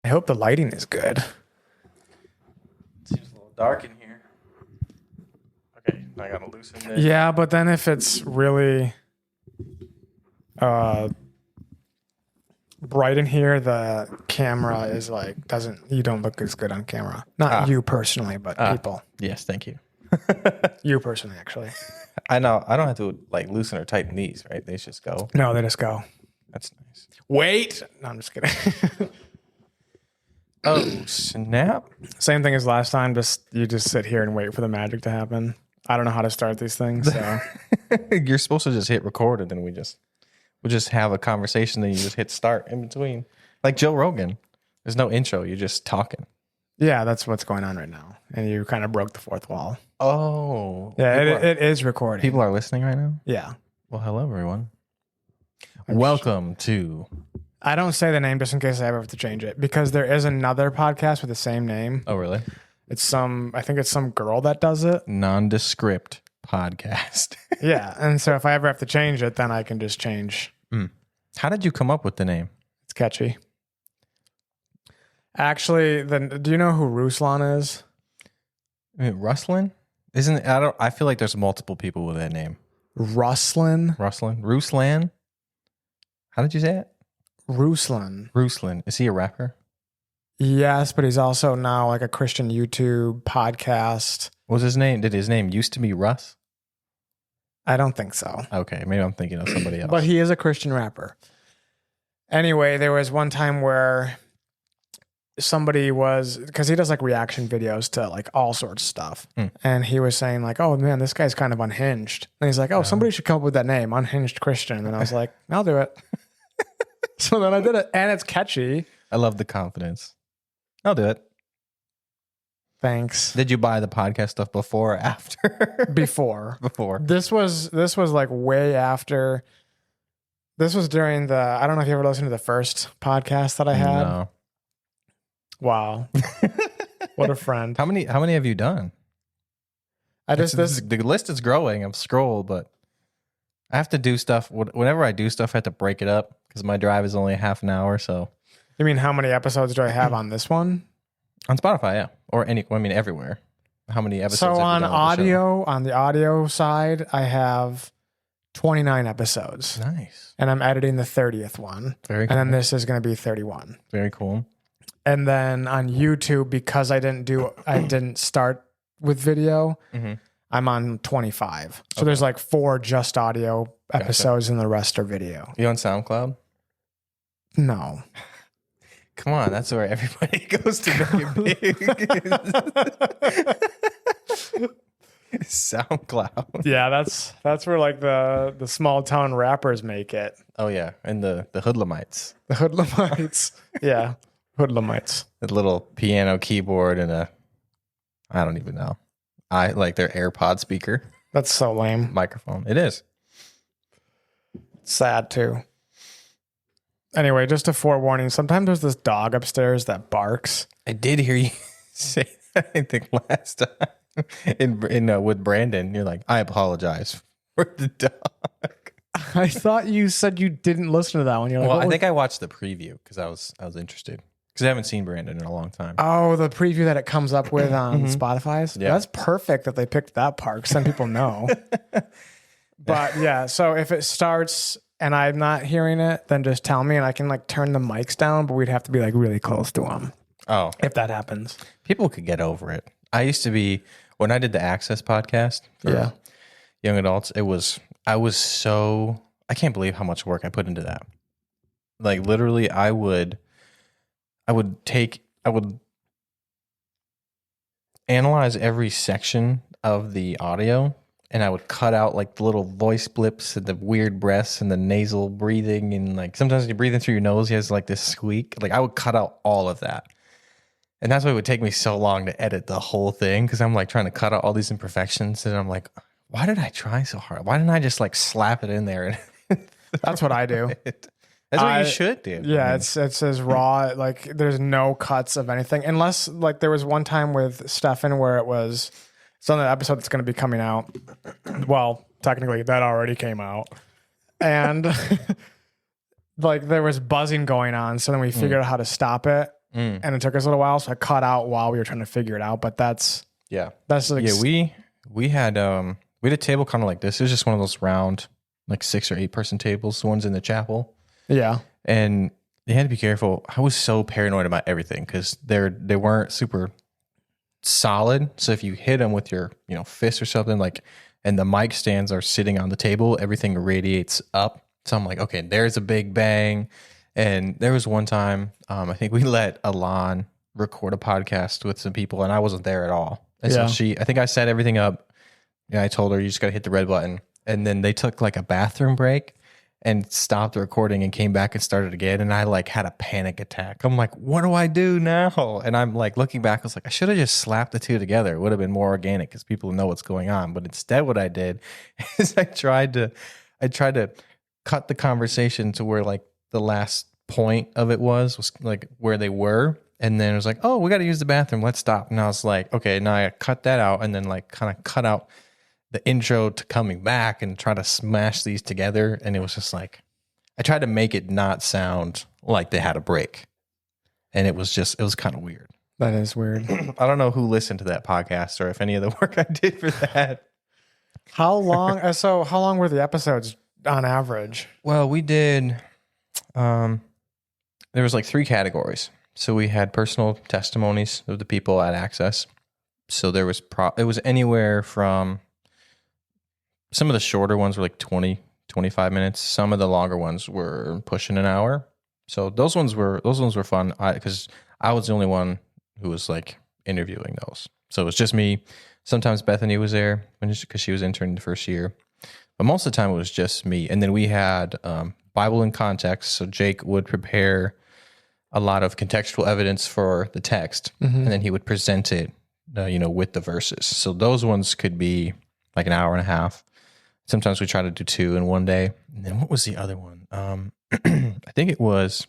I hope the lighting is good. Seems a little dark in here. Okay, I gotta loosen this. Yeah, but then if it's really bright in here, the camera is like you don't look as good on camera. Not you personally, but people. Yes, thank you. You personally, actually. I know. I don't have to like loosen or tighten these, right? They just go. No, they just go. That's nice. Wait. No, I'm just kidding. Oh, snap. Same thing as last time. You just sit here and wait for the magic to happen. I don't know how to start these things. So You're supposed to just hit record and then we'll just have a conversation. Then you just hit start in between. Like Joe Rogan. There's no intro. You're just talking. yeah, that's what's going on right now. And you kind of broke the fourth wall. Oh. Yeah, it is recording. People are listening right now? Yeah. Well, hello, everyone. Welcome to... I don't say the name just in case I ever have to change it because there is another podcast with the same name. Oh, really? I think it's some girl that does it. Nondescript podcast. Yeah. And so if I ever have to change it, then I can just change. How did you come up with the name? It's catchy. Actually, do you know who Ruslan is? Ruslan? I feel like there's multiple people with that name. Ruslan? Ruslan? How did you say it? Ruslan. Is he a rapper? Yes, but he's also now like a Christian YouTube podcast. What was his name? Did his name used to be Russ? I don't think so. Okay, maybe I'm thinking of somebody else. But he is a Christian rapper. Anyway, there was one time where somebody because he does like reaction videos to like all sorts of stuff. And he was saying like, oh man, this guy's kind of unhinged. And he's like, oh, somebody should come up with that name, Unhinged Christian. And I was like, I'll do it. So then I did it, and it's catchy. I love the confidence. I'll do it. Thanks. Did you buy the podcast stuff before or after? Before. Before. This was like way after. This was during I don't know if you ever listened to the first podcast that I had. No. Wow. What a friend. How many have you done? The list is growing. I've scrolled, but I have to do stuff. Whenever I do stuff, I have to break it up because my drive is only a half an hour. So, you mean how many episodes do I have on this one? On Spotify, yeah, or everywhere. How many episodes? So on the audio side, I have 29 episodes. Nice. And I'm editing the 30th one. Very cool. And then this is going to be 31. Very cool. And then on YouTube, because I didn't start with video. Mm-hmm. I'm on 25. So there's like 4 just audio episodes and the rest are video. You on SoundCloud? No. Come on, that's where everybody goes to make it big. SoundCloud. Yeah, that's where like the small town rappers make it. Oh yeah, and the hoodlumites. The hoodlumites. Yeah, hoodlumites. The little piano keyboard and I don't even know. I like their AirPod speaker. That's so lame. Microphone. It is. Sad too. Anyway, just a forewarning. Sometimes there's this dog upstairs that barks. I did hear you say that, I think last time in with Brandon. You're like, I apologize for the dog. I thought you said you didn't listen to that one. You're like, well, I think I watched the preview because I was interested. Because I haven't seen Brandon in a long time. Oh, the preview that it comes up with on Spotify's? Yeah. That's perfect that they picked that part because then people know. But yeah, so if it starts and I'm not hearing it, then just tell me and I can like turn the mics down, but we'd have to be like really close to them. Oh. If that happens. People could get over it. I used to be, when I did the Access podcast for young adults, I can't believe how much work I put into that. Like literally I would analyze every section of the audio and I would cut out like the little voice blips and the weird breaths and the nasal breathing and like sometimes you're breathing through your nose, he has like this squeak. Like I would cut out all of that. And that's why it would take me so long to edit the whole thing because I'm like trying to cut out all these imperfections and I'm like, why did I try so hard? Why didn't I just like slap it in there? That's what I do. That's what you should do. Yeah, it's as raw. Like there's no cuts of anything, unless like there was one time with Stefan where it's on the episode that's going to be coming out. Well, technically that already came out, and like there was buzzing going on. So then we figured out how to stop it, and it took us a little while, so I cut out while we were trying to figure it out. But that's like we had a table kind of like this. It was just one of those round, like 6 or 8 person tables, the ones in the chapel. Yeah, and you had to be careful. I was so paranoid about everything because they weren't super solid. So if you hit them with your fist or something, like, and the mic stands are sitting on the table, everything radiates up. So I'm like, okay, there's a big bang. And there was one time, I think we let Alon record a podcast with some people, and I wasn't there at all. And so I think I set everything up. Yeah, I told her you just got to hit the red button, and then they took like a bathroom break and stopped the recording and came back and started again. And I like had a panic attack. I'm like, what do I do now? And I'm like looking back, I was like, I should have just slapped the two together. It would have been more organic because people know what's going on. But instead what I did is I tried to cut the conversation to where like the last point of it was like where they were. And then it was like, oh, we got to use the bathroom. Let's stop. And I was like, okay, now I cut that out and then like kind of cut out the intro to coming back and try to smash these together. And it was just like, I tried to make it not sound like they had a break. And it was kind of weird. That is weird. I don't know who listened to that podcast or if any of the work I did for that. How long were the episodes on average? Well, we did, there was like 3 categories. So we had personal testimonies of the people at Access. So there was, it was anywhere from, some of the shorter ones were like 20, 25 minutes. Some of the longer ones were pushing an hour. So those ones were fun because I was the only one who was like interviewing those. So it was just me. Sometimes Bethany was there because she was interning the first year. But most of the time it was just me. And then we had Bible in context. So Jake would prepare a lot of contextual evidence for the text. And then he would present it, with the verses. So those ones could be like an hour and a half. Sometimes we try to do 2 in one day. And then what was the other one? I think it was,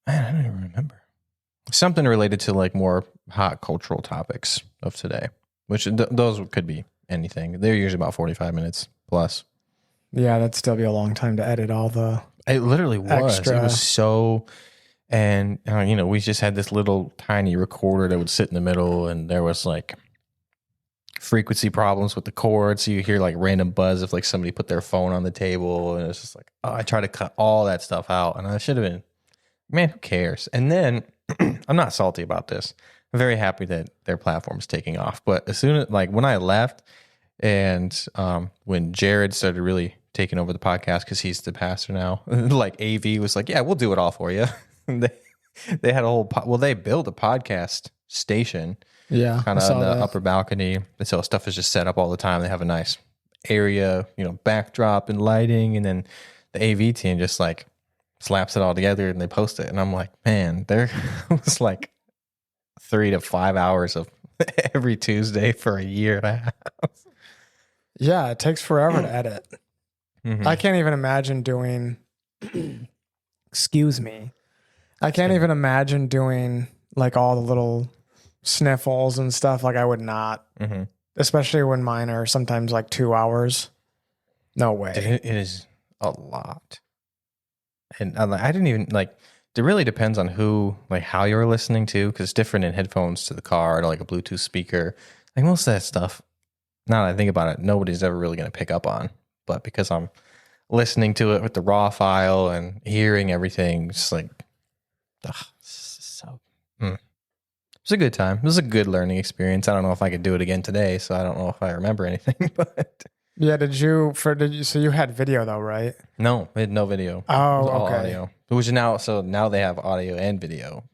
man, I don't even remember. Something related to like more hot cultural topics of today, which those could be anything. They're usually about 45 minutes plus. Yeah, that'd still be a long time to edit all the It literally was. extra. It was so, and we just had this little tiny recorder that would sit in the middle, and there was like frequency problems with the cord, so you hear like random buzz if like somebody put their phone on the table, and it's just like, oh, I try to cut all that stuff out, and I should have been, man, who cares? And then I'm not salty about this. I'm very happy that their platform's taking off, but as soon as like when I left, and when Jared started really taking over the podcast because he's the pastor now, like AV was like, yeah, we'll do it all for you. They had a whole they built a podcast station. Yeah, Kind of on the upper balcony. And so stuff is just set up all the time. They have a nice area, backdrop and lighting. And then the AV team just like slaps it all together and they post it. And I'm like, man, there was like 3 to 5 hours of every Tuesday for a year and a half. Yeah, it takes forever to edit. Mm-hmm. I can't even imagine doing, excuse me. I can't even imagine doing like all the little sniffles and stuff. Like I would not, especially when mine are sometimes like 2 hours. No way. It is a lot. And I didn't even like, it really depends on who, like how you're listening to, because it's different in headphones to the car or like a Bluetooth speaker. Like most of that stuff, now that I think about it, nobody's ever really going to pick up on. But because I'm listening to it with the raw file and hearing everything, it's like, it was a good time. It was a good learning experience. I don't know if I could do it again today, so I don't know if I remember anything. But yeah, so you had video though, right? No, we had no video. Oh, it was all okay. audio. Which now they have audio and video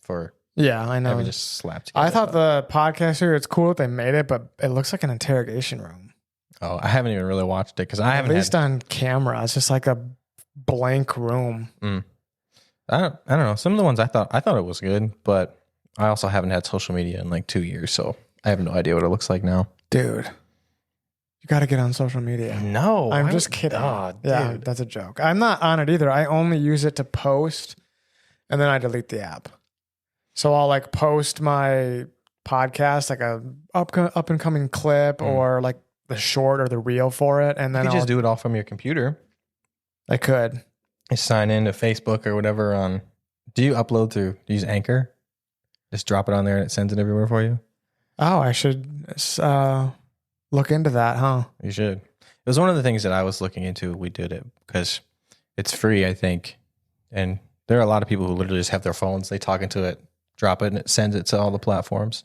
for Yeah, I know. having just slapped together. I thought the podcast here, it's cool that they made it, but it looks like an interrogation room. Oh, I haven't even really watched it because I haven't. At least on camera, it's just like a blank room. I don't know. Some of the ones I thought it was good, but I also haven't had social media in like 2 years, so I have no idea what it looks like now. Dude, you got to get on social media. No, I'm just kidding. Oh, yeah, that's a joke. I'm not on it either. I only use it to post, and then I delete the app. So I'll like post my podcast, like a up and coming clip, or like the short or the reel for it, and then you just do it all from your computer. I could. You sign in to Facebook or whatever on. Do you upload through? Do you use Anchor? Just drop it on there and it sends it everywhere for you. Oh, I should look into that, huh? You should. It was one of the things that I was looking into. We did it because it's free, I think, and there are a lot of people who literally just have their phones. They talk into it, drop it, and it sends it to all the platforms.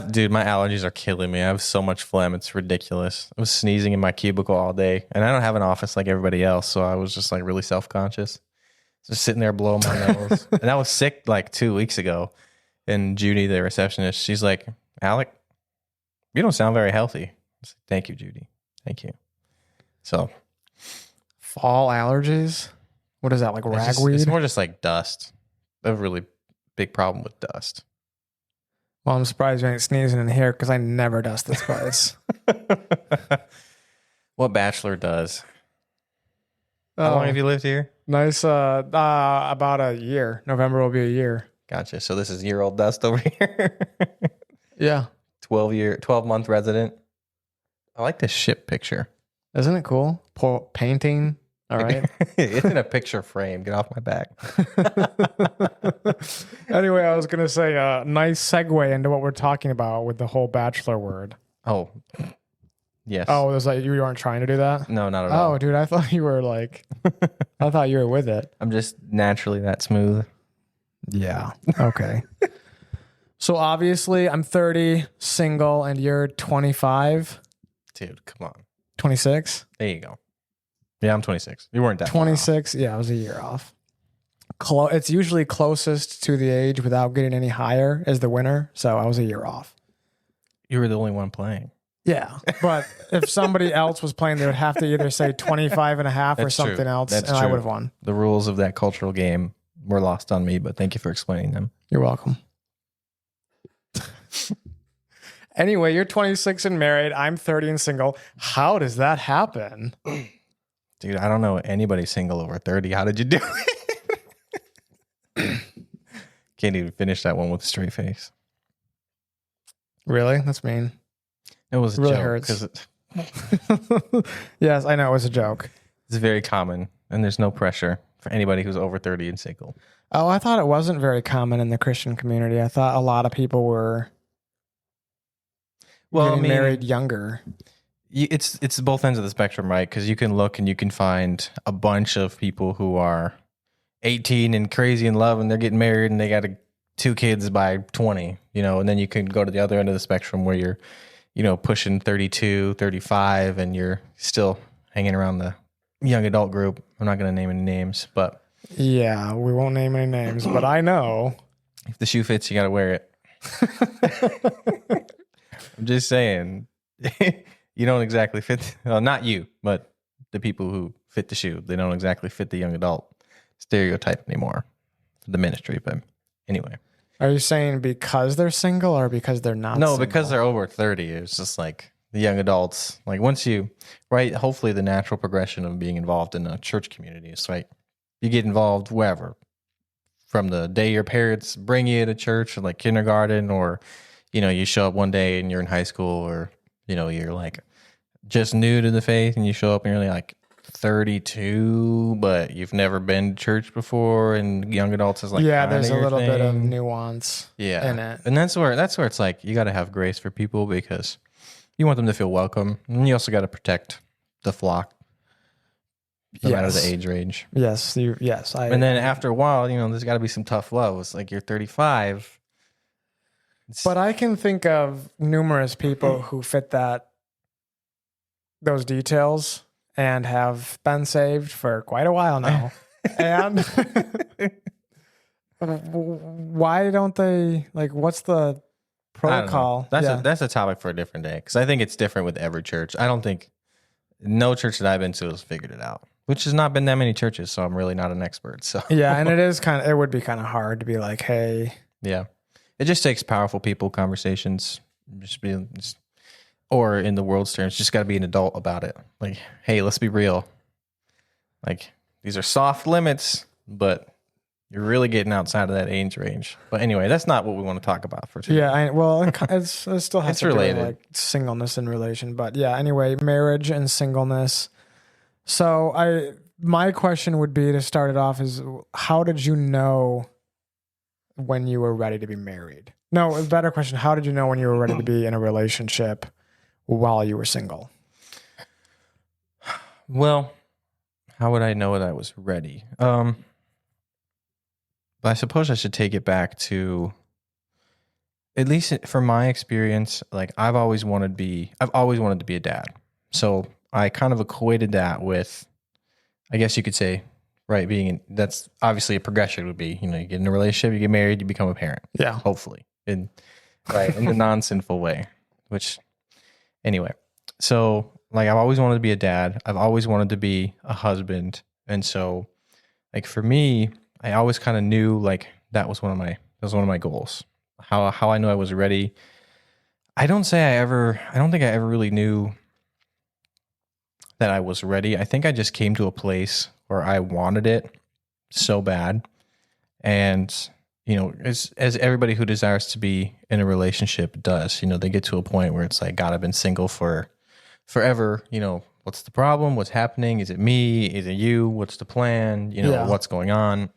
Dude, my allergies are killing me. I have so much phlegm. It's ridiculous. I was sneezing in my cubicle all day, and I don't have an office like everybody else, so I was just like really self-conscious. Just sitting there blowing my nose. And I was sick like 2 weeks ago, and Judy, the receptionist, she's like, Alec, you don't sound very healthy. I was like, thank you, Judy. Thank you. So, fall allergies? What is that, like ragweed? It's more just like dust. I have a really big problem with dust. Well, I'm surprised you ain't sneezing in here because I never dust this place. What bachelor does? How long have you lived here? Nice. About a year. November will be a year. Gotcha. So this is year-old dust over here. Yeah. 12-month resident. I like this ship picture. Isn't it cool? Painting. All right. It's in a picture frame. Get off my back. Anyway, I was going to say a nice segue into what we're talking about with the whole bachelor word. Oh, yes. Oh, it was like you weren't trying to do that? No, not at all. Oh, dude, I thought you were like, I thought you were with it. I'm just naturally that smooth. Yeah. Okay. So obviously I'm 30, single, and you're 25. Dude, come on. 26? There you go. Yeah, I'm 26. You weren't that 26. Yeah, I was a year off. It's usually closest to the age without getting any higher is the winner. So I was a year off. You were the only one playing. Yeah. But if somebody else was playing, they would have to either say 25 and a half or something else. That's and true. I would have won. The rules of that cultural game were lost on me, but thank you for explaining them. You're welcome. Anyway, you're 26 and married. I'm 30 and single. How does that happen? Dude, I don't know anybody single over 30. How did you do it? Can't even finish that one with a straight face. Really? That's mean. It was a really joke. Hurts. Yes, I know it was a joke. It's very common, and there's no pressure for anybody who's over 30 and single. Oh, I thought it wasn't very common in the Christian community. I thought a lot of people were getting married younger. It's both ends of the spectrum, right? Because you can look and you can find a bunch of people who are 18 and crazy in love, and they're getting married, and they got 2 kids by 20, and then you can go to the other end of the spectrum where you're, pushing 32, 35, and you're still hanging around the young adult group. I'm not going to name any names, but... Yeah, we won't name any names, but I know. If the shoe fits, you got to wear it. I'm just saying, you don't exactly fit... Well, not you, but the people who fit the shoe. They don't exactly fit the young adult stereotype anymore for the ministry, but anyway. Are you saying because they're single or because they're not No, single? because they're over 30. It's just like the young adults. Like once you, right, hopefully the natural progression of being involved in a church community is right. You get involved wherever. From the day your parents bring you to church, like kindergarten, or, you show up one day and you're in high school, or, you're like just new to the faith and you show up and you're like 32, but you've never been to church before, and young adults is like, yeah, there's a little bit of nuance in it. And that's where it's like you got to have grace for people because you want them to feel welcome, and you also got to protect the flock, no matter the age range. Yes, and then after a while, there's got to be some tough love. It's like you're 35. But I can think of numerous people who fit those details and have been saved for quite a while now. And why don't they, what's the protocol? That's a topic for a different day, because I think it's different with every church. I don't think no church that I've been to has figured it out, which has not been that many churches, so I'm really not an expert. So yeah, and it would be kind of hard to be like, hey. Yeah. It just takes powerful people, conversations, or in the world's terms, just got to be an adult about it. Like, hey, let's be real. Like, these are soft limits, but You're really getting outside of that age range. But anyway, that's not what we want to talk about for today. Yeah, it still has It's to related. do with, like, singleness and relation. But yeah, anyway, marriage and singleness. So my question would be, to start it off, is how did you know when you were ready to be married? No, a better question. How did you know when you were ready to be in a relationship while you were single? Well, how would I know that I was ready? But I suppose I should take it back to, at least from my experience, like I've always wanted to be a dad. So I kind of equated that with, I guess you could say, right, that's obviously a progression would be, you know, you get in a relationship, you get married, you become a parent. Yeah. Hopefully. In the non-sinful way, which anyway. So like I've always wanted to be a dad. I've always wanted to be a husband. And so like for me, I always kind of knew like that was one of my goals. How I knew I was ready. I don't think I ever really knew that I was ready. I think I just came to a place where I wanted it so bad. And, you know, as everybody who desires to be in a relationship does, you know, they get to a point where it's like, God, I've been single for forever. You know, what's the problem? What's happening? Is it me? Is it you? What's the plan? You know, what's going on?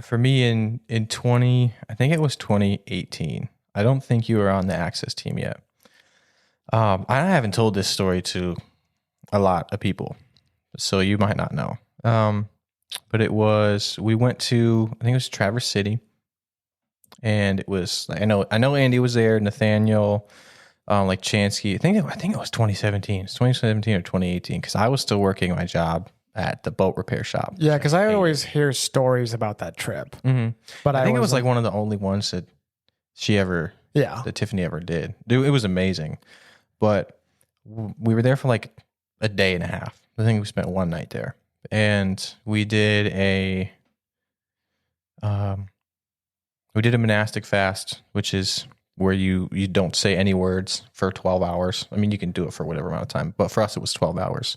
For me in I think it was 2018. I don't think you were on the Access team yet. I haven't told this story to a lot of people, so you might not know. But we went to, I think it was Traverse City, and it was, I know Andy was there, Nathaniel, like Chansky. I think it was 2017. It's 2017 or 2018, because I was still working my job at the boat repair shop. Yeah, because I always hear stories about that trip. Mm-hmm. But I think it was like one of the only ones that that Tiffany ever did. Dude, it was amazing. But we were there for like a day and a half. I think we spent one night there. And we did a monastic fast, which is where you don't say any words for 12 hours. I mean, you can do it for whatever amount of time, but for us, it was 12 hours.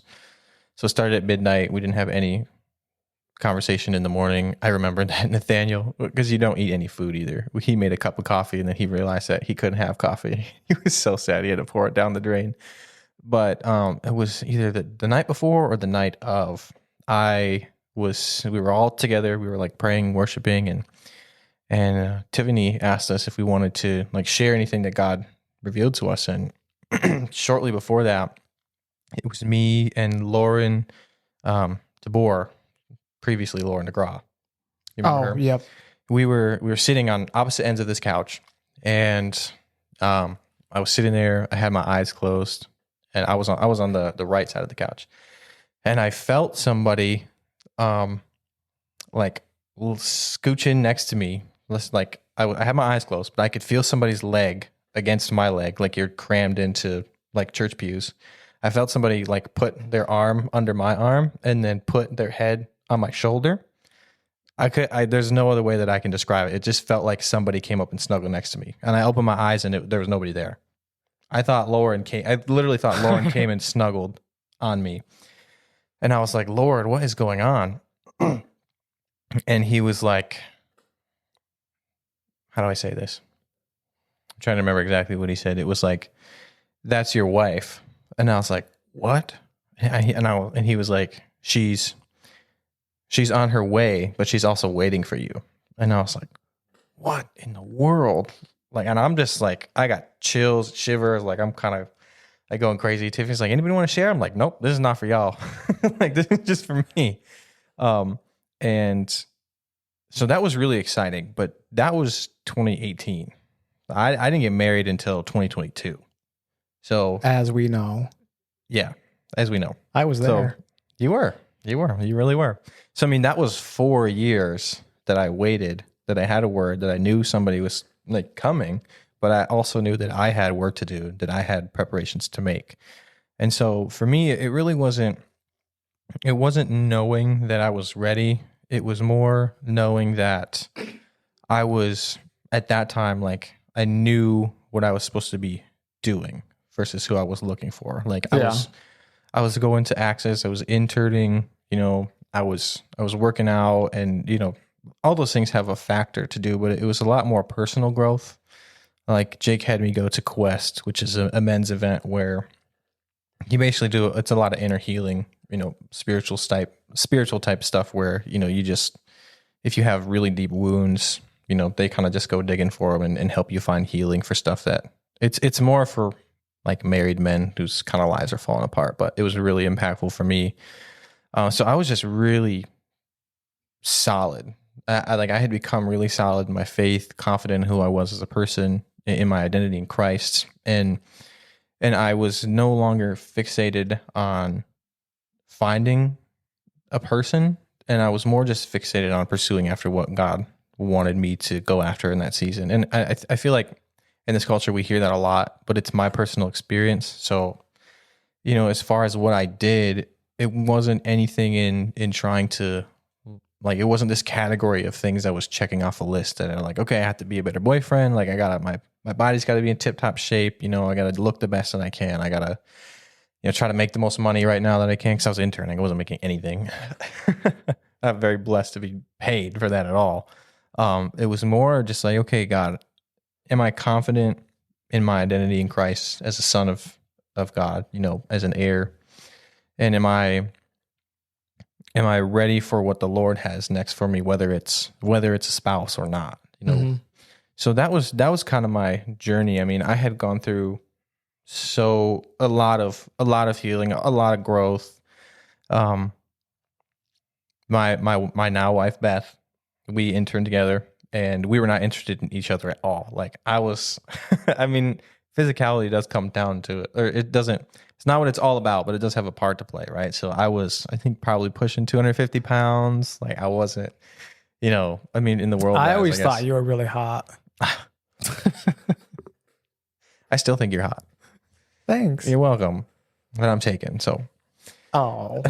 So it started at midnight. We didn't have any conversation in the morning. I remember that Nathaniel, because you don't eat any food either. He made a cup of coffee, and then he realized that he couldn't have coffee. He was so sad. He had to pour it down the drain. But it was either the night before or the night of. We were all together. We were like praying, worshiping, and Tiffany asked us if we wanted to like share anything that God revealed to us. And shortly before that, it was me and Lauren DeBoer, previously Lauren DeGraw. You remember her? Yep. We were sitting on opposite ends of this couch, and I was sitting there. I had my eyes closed, and I was on the right side of the couch, and I felt somebody like scooching next to me. Like I had my eyes closed, but I could feel somebody's leg against my leg, like you're crammed into like church pews. I felt somebody like put their arm under my arm and then put their head on my shoulder. There's no other way that I can describe it. It just felt like somebody came up and snuggled next to me, and I opened my eyes and there was nobody there. I literally thought Lauren came and snuggled on me, and I was like, Lord, what is going on? And he was like, how do I say this? I'm trying to remember exactly what he said. It was like, that's your wife. And I was like, what? And he was like, she's on her way, but she's also waiting for you. And I was like, what in the world? Like, and I'm just like, I got chills, shivers. Like, I'm kind of like going crazy. Tiffany's like, anybody want to share? I'm like, nope, this is not for y'all. Like, this is just for me. And so that was really exciting, but that was 2018. I didn't get married until 2022. So as we know. Yeah, as we know. I was there. So you really were. So, I mean, that was 4 years that I waited, that I had a word, that I knew somebody was like coming, but I also knew that I had work to do, that I had preparations to make. And so for me, it wasn't knowing that I was ready. It was more knowing that I was at that time, like I knew what I was supposed to be doing versus who I was looking for. Like I was going to Access, I was interning, you know, I was working out, and all those things have a factor to do, but it was a lot more personal growth. Like Jake had me go to Quest, which is a men's event where you basically it's a lot of inner healing, spiritual type stuff where, you just, if you have really deep wounds, they kind of just go digging for them and help you find healing for stuff that it's more for like married men whose kind of lives are falling apart, but it was really impactful for me. So I was just really solid. I had become really solid in my faith, confident in who I was as a person, in my identity in Christ. And I was no longer fixated on finding a person. And I was more just fixated on pursuing after what God wanted me to go after in that season. And I feel like in this culture, we hear that a lot, but it's my personal experience. So, as far as what I did, it wasn't anything in trying to, like, it wasn't this category of things I was checking off a list that are like, okay, I have to be a better boyfriend. Like, I got my body's got to be in tip top shape. I got to look the best that I can. I got to, try to make the most money right now that I can. Cause I was interning. I wasn't making anything. I'm very blessed to be paid for that at all. It was more just like, okay, God, am I confident in my identity in Christ as a son of God, as an heir? And am I ready for what the Lord has next for me, whether it's a spouse or not, Mm-hmm. So that was kind of my journey. I mean, I had gone through a lot of healing, a lot of growth. My now wife, Beth, we interned together, and we were not interested in each other at all. Like, I was, I mean, physicality does come down to it, or it doesn't. It's not what it's all about, but it does have a part to play, right? So I was, I think, probably pushing 250 pounds. Like, I wasn't, I mean, in the world. I always thought you were really hot. I still think you're hot. Thanks. You're welcome. But I'm taken. So. Oh.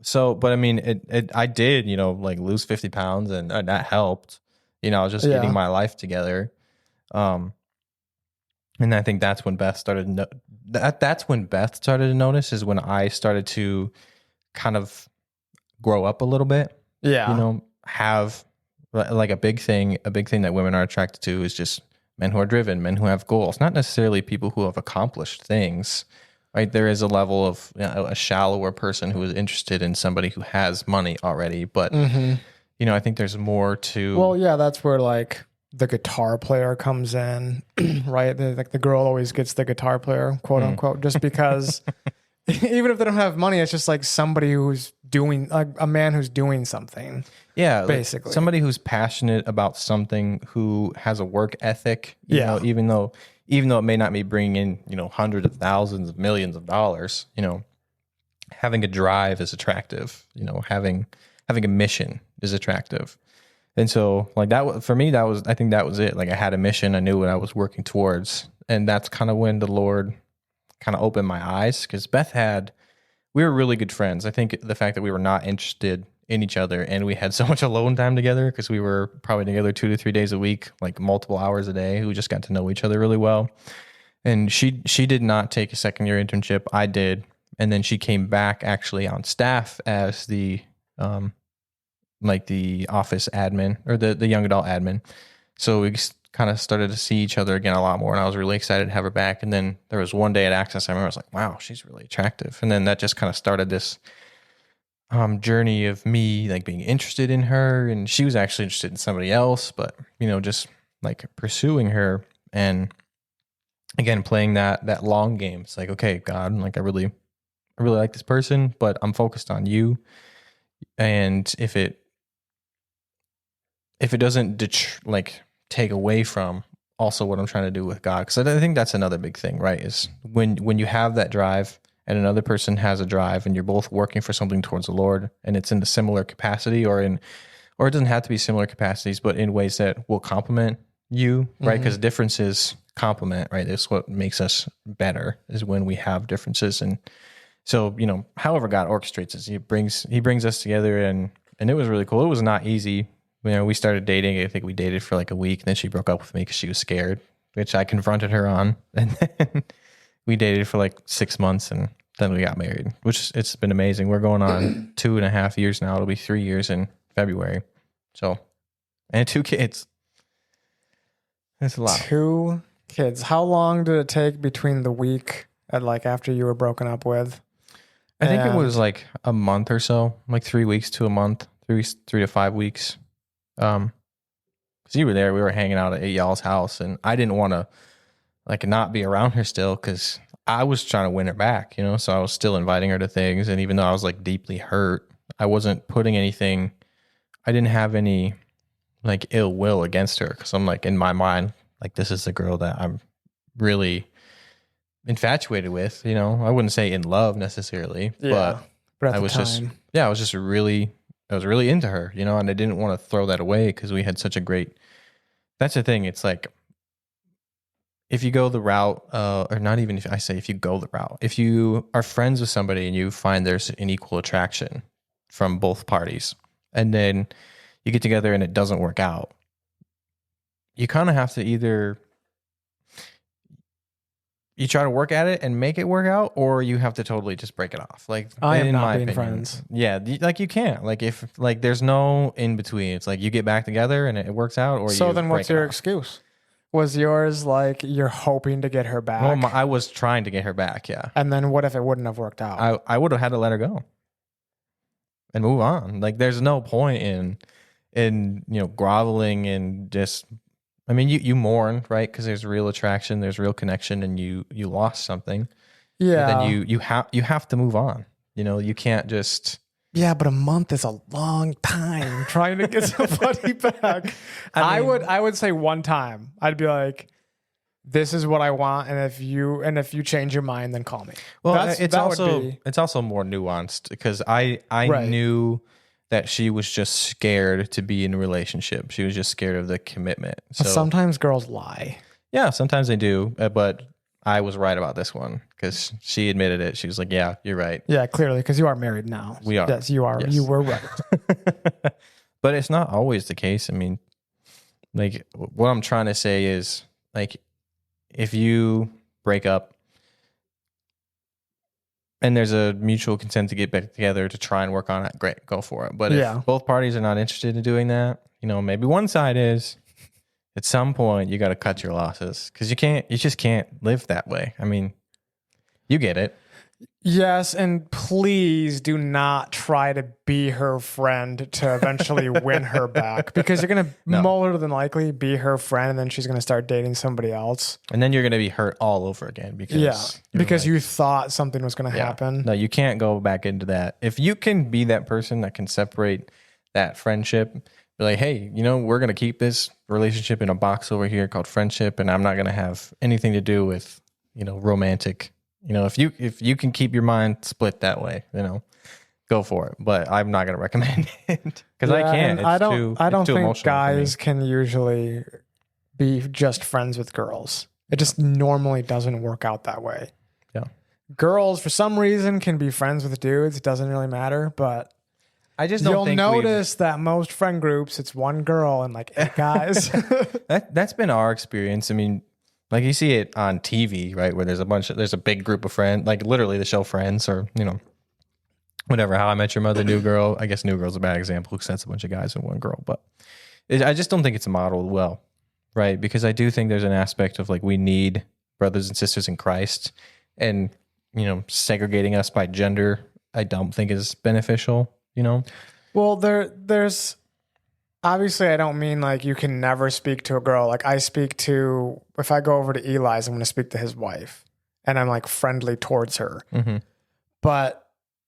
So, but I mean, I did, like lose 50 pounds, and that helped. Just getting my life together. And I think that's when Beth started. That's when Beth started to notice, is when I started to kind of grow up a little bit. Yeah. Have like a big thing that women are attracted to is just men who are driven, men who have goals, not necessarily people who have accomplished things. Right, there is a level of a shallower person who is interested in somebody who has money already, but I think there's more to. Well, yeah, that's where like the guitar player comes in, right? Like the girl always gets the guitar player, quote unquote, just because even if they don't have money, it's just like somebody who's doing, like a man who's doing something. Yeah, basically like somebody who's passionate about something, who has a work ethic. You know, even though it may not be bringing in, hundreds of thousands of millions of dollars, having a drive is attractive. Having a mission is attractive. And so, like, that for me, I think that was it. Like, I had a mission, I knew what I was working towards, and that's kind of when the Lord kind of opened my eyes, because we were really good friends. I think the fact that we were not interested in each other, and we had so much alone time together, because we were probably together 2 to 3 days a week, like multiple hours a day. We just got to know each other really well. And she did not take a second year internship. I did. And then she came back actually on staff as the like the office admin, or the young adult admin. So we kind of started to see each other again a lot more, and I was really excited to have her back. And then there was one day at Access, I remember I was like, wow, she's really attractive. And then that just kind of started this journey of me like being interested in her, and she was actually interested in somebody else, but just like pursuing her, and again playing that long game. It's like, okay, God, like I really like this person, but I'm focused on you. And if it doesn't take away from also what I'm trying to do with God, because I think that's another big thing, right? Is when you have that drive and another person has a drive, and you're both working for something towards the Lord, and it's in a similar capacity, or it doesn't have to be similar capacities, but in ways that will complement you, right? Because differences complement, right? That's what makes us better, is when we have differences. And so, however God orchestrates us, he brings us together, and it was really cool. It was not easy. We started dating. I think we dated for like a week, and then she broke up with me because she was scared, which I confronted her on. And then we dated for like 6 months and then we got married, which it's been amazing. We're going on 2.5 years now. It'll be 3 years in February. So, and 2 kids. That's a lot. 2 kids. How long did it take between the week and like after you were broken up with? I think it was like a month or so, like 3 weeks to a month, 3 to 5 weeks. Because you were there, we were hanging out at y'all's house, and I didn't want to like not be around her still because I was trying to win her back, you know. So I was still inviting her to things, and even though I was like deeply hurt, I wasn't putting anything. I didn't have any like ill will against her because I'm like in my mind, like this is the girl that I'm really infatuated with, you know. I wouldn't say in love necessarily, but I was really into her, you know, and I didn't want to throw that away because we had such a great, that's the thing. It's like, if you go the route, or not even if I say if you go the route, if you are friends with somebody and you find there's an equal attraction from both parties, and then you get together and it doesn't work out, you kind of have to either you try to work at it and make it work out, or you have to totally just break it off. Like, I am in not my being opinion, friends. Yeah, like you can't. Like if like there's no in between. It's like you get back together and it works out, or so you then what's break it your off. excuse? Was yours like you're hoping to get her back? Well, I was trying to get her back, yeah. And then what if it wouldn't have worked out? I would have had to let her go and move on. Like there's no point in you know groveling and just. I mean, you mourn, right? Because there's real attraction, there's real connection, and you lost something. Yeah. But then you have to move on. You know, you can't just. Yeah, but a month is a long time trying to get somebody back. I would say one time. I'd be like, this is what I want, and if you change your mind, then call me. Well, it's also more nuanced because I Right. knew that she was just scared to be in a relationship. She was just scared of the commitment. So sometimes girls lie. yeah, sometimes they do, but I was right about this one because she admitted it. She was like, "Yeah, you're right." Yeah, clearly, because you are married now. We are. Yes, you are. Yes. You were right. But it's not always the case. I mean, like what I'm trying to say is like if you break up and there's a mutual consent to get back together to try and work on it, great, go for it. But if both parties are not interested in doing that, you know, maybe one side is, at some point you got to cut your losses because you just can't live that way. I mean, you get it. Yes, and please do not try to be her friend to eventually win her back, because you're going to more than likely be her friend, and then she's going to start dating somebody else. And then you're going to be hurt all over again because you thought something was going to happen. No, you can't go back into that. If you can be that person that can separate that friendship, be like, hey, you know, we're going to keep this relationship in a box over here called friendship, and I'm not going to have anything to do with, you know, romantic. You know, if you can keep your mind split that way, you know, go for it. But I'm not going to recommend it because I can't. I don't think guys can usually be just friends with girls. It just normally doesn't work out that way. Yeah. Girls, for some reason, can be friends with dudes. It doesn't really matter, but I just don't think you'll notice that most friend groups, it's one girl and like 8 guys. That's been our experience. I mean, like you see it on TV, right? Where there's a big group of friends, like literally the show Friends, or, you know, whatever, How I Met Your Mother, New Girl. I guess New Girl's a bad example because that's a bunch of guys and one girl. But I just don't think it's modeled well, right? Because I do think there's an aspect of like we need brothers and sisters in Christ, and, you know, segregating us by gender, I don't think is beneficial, you know? Well, there's... Obviously, I don't mean like you can never speak to a girl. Like if I go over to Eli's, I'm going to speak to his wife, and I'm like friendly towards her. Mm-hmm. But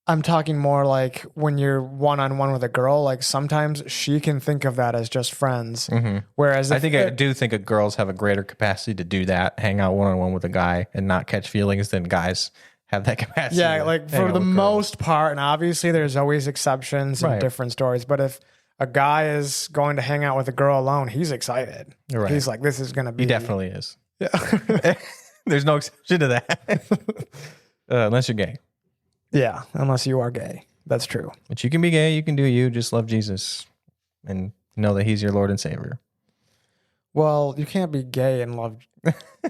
I'm talking more like when you're one-on-one with a girl, like sometimes she can think of that as just friends. Mm-hmm. Whereas I do think girls have a greater capacity to do that, hang out one-on-one with a guy and not catch feelings than guys have that capacity. Yeah, like for the most part, and obviously there's always exceptions and different stories, but if a guy is going to hang out with a girl alone, he's excited. Right. He's like, this is going to be... He definitely is. Yeah. There's no exception to that. Unless you're gay. Yeah, unless you are gay. That's true. But you can be gay, you can do you, just love Jesus and know that he's your Lord and Savior. Well, you can't be gay and love.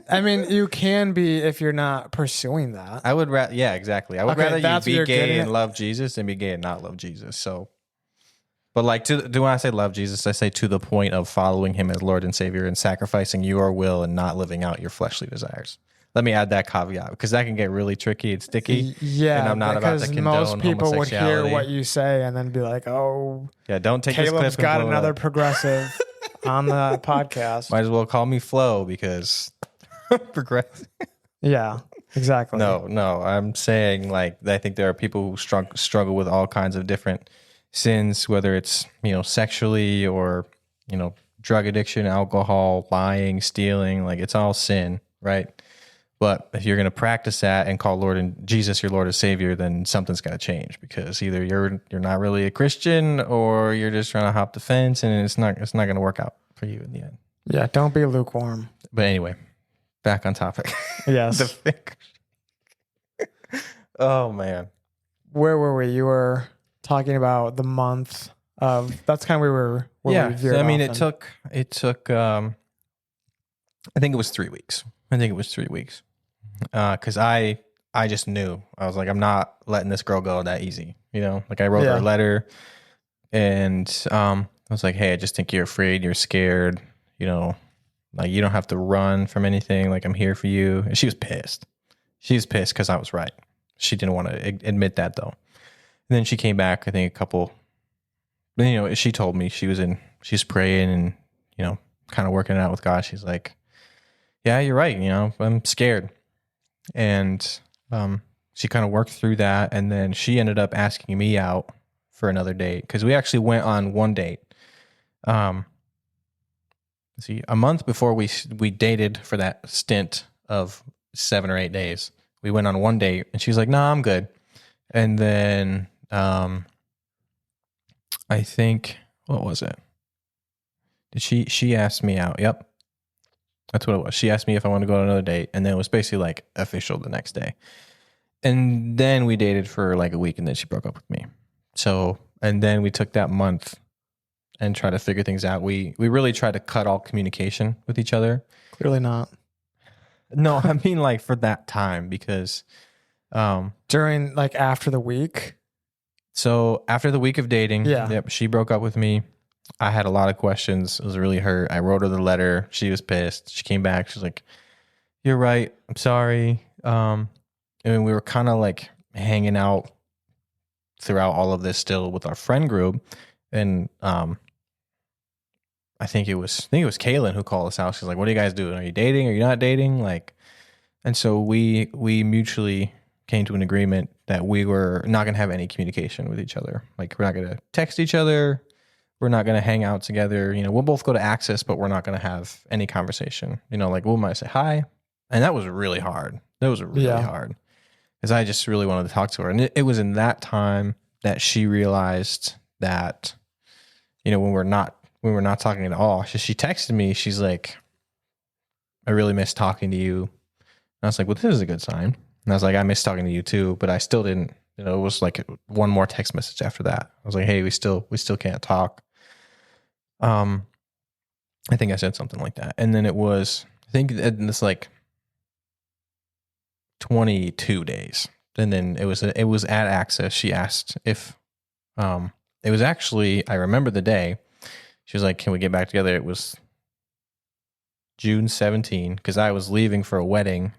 I mean, you can be if you're not pursuing that. I would rather, yeah, exactly. I would Okay, rather you that's what be you're gay getting and at. love Jesus than be gay and not love Jesus. So, but like, do when I say love Jesus, I say to the point of following him as Lord and Savior and sacrificing your will and not living out your fleshly desires. Let me add that caveat because that can get really tricky and sticky. Yeah, and I'm not about to because condone most people would hear homosexuality. what you say and then be like, "Oh, Yeah, don't take Caleb's this clip got and blow it another up. progressive on the podcast." Might as well call me Flo because progressive. Yeah, exactly. No, I'm saying like I think there are people who struggle with all kinds of different sins, whether it's sexually or drug addiction, alcohol, lying, stealing. Like it's all sin, right? But if you're going to practice that and call Lord and Jesus your Lord and Savior, then something's got to change because either you're not really a Christian or you're just trying to hop the fence, and it's not going to work out for you in the end. Yeah, don't be lukewarm. But anyway, back on topic. Yes. The finger. Oh man, Where were we? You were talking about the month of. That's kind of where we veered I mean, off it took. I think it was 3 weeks. Because I just knew. I was like, I'm not letting this girl go that easy. Like I wrote her a letter, and I was like, hey, I just think you're afraid, you're scared. Like you don't have to run from anything. Like I'm here for you. And she was pissed. She was pissed because I was right. She didn't want to admit that though. And then she came back. I think she told me she's praying and kind of working it out with God. She's like, yeah, you're right. I'm scared. And she kind of worked through that. And then she ended up asking me out for another date because we actually went on one date. A month before we dated for that stint of 7 or 8 days, we went on one date and she was like, "No, I'm good." And then I think, what was it? She asked me out. Yep. That's what it was. She asked me if I wanted to go on another date, and then it was basically like official the next day. And then we dated for like a week, and then she broke up with me. So, and then we took that month and tried to figure things out. We really tried to cut all communication with each other. Clearly not. No, I mean like for that time because during like after the week. So after the week of dating, yep, she broke up with me. I had a lot of questions. It was really hurt. I wrote her the letter. She was pissed. She came back. She's like, "You're right. I'm sorry." And we were kind of like hanging out throughout all of this still with our friend group. And I think it was Kaylin who called us out. She's like, "What are you guys doing? Are you dating? Are you not dating?" Like, and so we mutually came to an agreement that we were not going to have any communication with each other. Like, we're not going to text each other. We're not going to hang out together. We'll both go to Access, but we're not going to have any conversation. Like we might say hi. And that was really hard. That was really hard because I just really wanted to talk to her. And it was in that time that she realized that, when we're not talking at all, she texted me. She's like, "I really miss talking to you." And I was like, "Well, this is a good sign." And I was like, "I miss talking to you too," but I still didn't, it was like one more text message after that. I was like, "Hey, we still can't talk." I think I said something like that. And then it was, I think it's like 22 days. And then it was at Access. She asked if, it was actually, I remember the day. She was like, "Can we get back together?" It was June 17 because I was leaving for a wedding.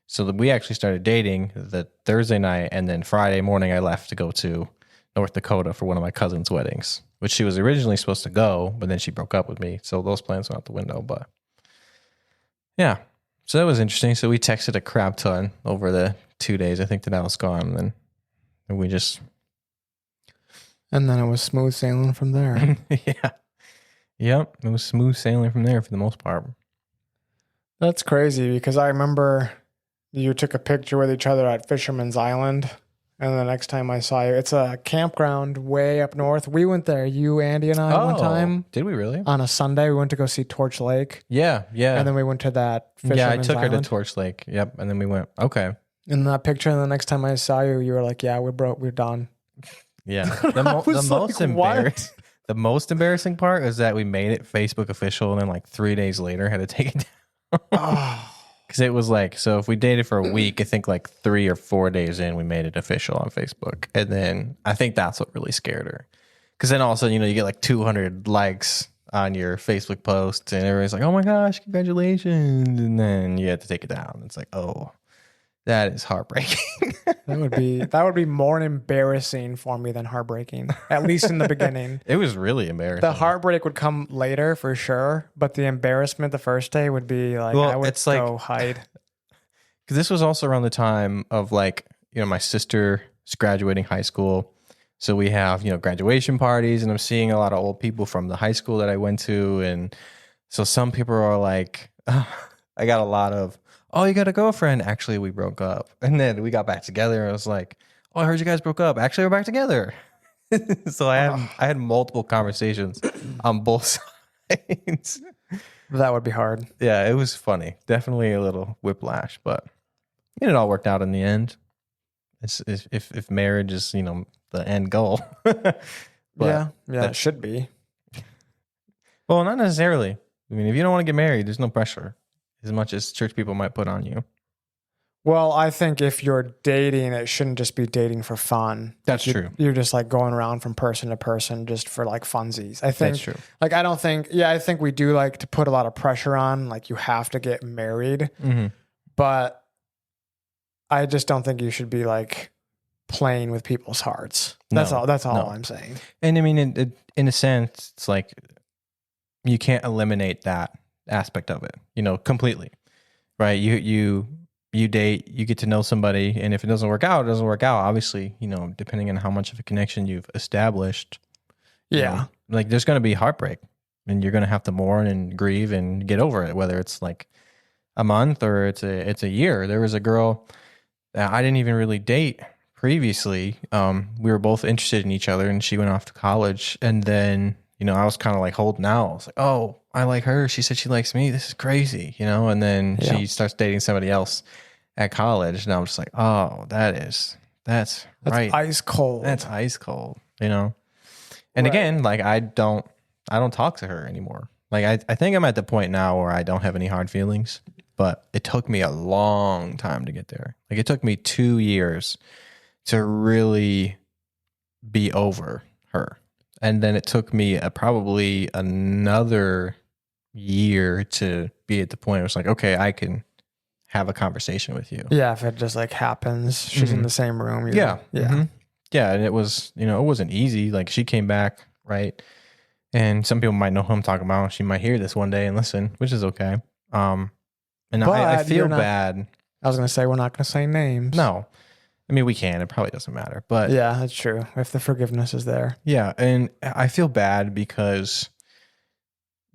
So we actually started dating the Thursday night, and then Friday morning I left to go to North Dakota for one of my cousin's weddings, which she was originally supposed to go, but then she broke up with me. So those plans went out the window. But yeah, so that was interesting. So we texted a crap ton over the 2 days. I think that I was gone, and we just... And then it was smooth sailing from there. Yeah. Yep. It was smooth sailing from there for the most part. That's crazy because I remember you took a picture with each other at Fisherman's Island. And the next time I saw you, it's a campground way up north. We went there, you, Andy, and I one time. Did we really? On a Sunday, we went to go see Torch Lake. Yeah. And then we went to that Fisherman's Island. Yeah, I took her to Torch Lake. Yep. And then we went, okay. In that picture, and the next time I saw you, you were like, "Yeah, we're done." Yeah. The The most embarrassing part is that we made it Facebook official, and then like 3 days later had to take it down. Oh. Because it was like, so if we dated for a week, I think like 3 or 4 days in, we made it official on Facebook. And then I think that's what really scared her. Because then all of a sudden, you get like 200 likes on your Facebook post, and everybody's like, oh my gosh, congratulations. And then you have to take it down. It's like, oh, that is heartbreaking. That would be more embarrassing for me than heartbreaking, at least in the beginning. It was really embarrassing. The heartbreak would come later for sure, but the embarrassment the first day would be like, I would go hide. Because this was also around the time of like, my sister's graduating high school. So we have, graduation parties, and I'm seeing a lot of old people from the high school that I went to. And so some people are like, I got a lot of, oh, you got a girlfriend. Actually, we broke up. And then we got back together. And I was like, oh, I heard you guys broke up. Actually, we're back together. So I had multiple conversations on both sides. That would be hard. Yeah, it was funny. Definitely a little whiplash, but it all worked out in the end. If marriage is, the end goal. Yeah, it should be. Well, not necessarily. I mean, if you don't want to get married, there's no pressure as much as church people might put on you. Well, I think if you're dating, it shouldn't just be dating for fun. That's true. You're just like going around from person to person just for like funsies. I think that's true. Like, I think we do like to put a lot of pressure on, like you have to get married, but I just don't think you should be like playing with people's hearts. That's all I'm saying. And I mean, in a sense, it's like you can't eliminate that aspect of it, completely, right? You date, you get to know somebody, and if it doesn't work out, it doesn't work out. Obviously, depending on how much of a connection you've established. Like there's going to be heartbreak, and you're going to have to mourn and grieve and get over it, whether it's like a month or it's a year. There was a girl that I didn't even really date previously. We were both interested in each other, and she went off to college, and then I was kind of like holding out. I was like, oh, I like her. She said she likes me. This is crazy, and then she starts dating somebody else at college, and I'm just like, oh, that's right. Ice cold. That's ice cold, And again, like I don't talk to her anymore. Like I think I'm at the point now where I don't have any hard feelings, but it took me a long time to get there. Like it took me 2 years to really be over her. And then it took me probably another year to be at the point where it's like, okay, I can have a conversation with you. Yeah, if it just like happens, she's in the same room. Yeah. Yeah, and it was, it wasn't easy. Like she came back, right? And some people might know who I'm talking about. She might hear this one day and listen, which is okay. And I feel bad. I was going to say, we're not going to say names. No. I mean, we can. It probably doesn't matter. But yeah, that's true. If the forgiveness is there. Yeah. And I feel bad because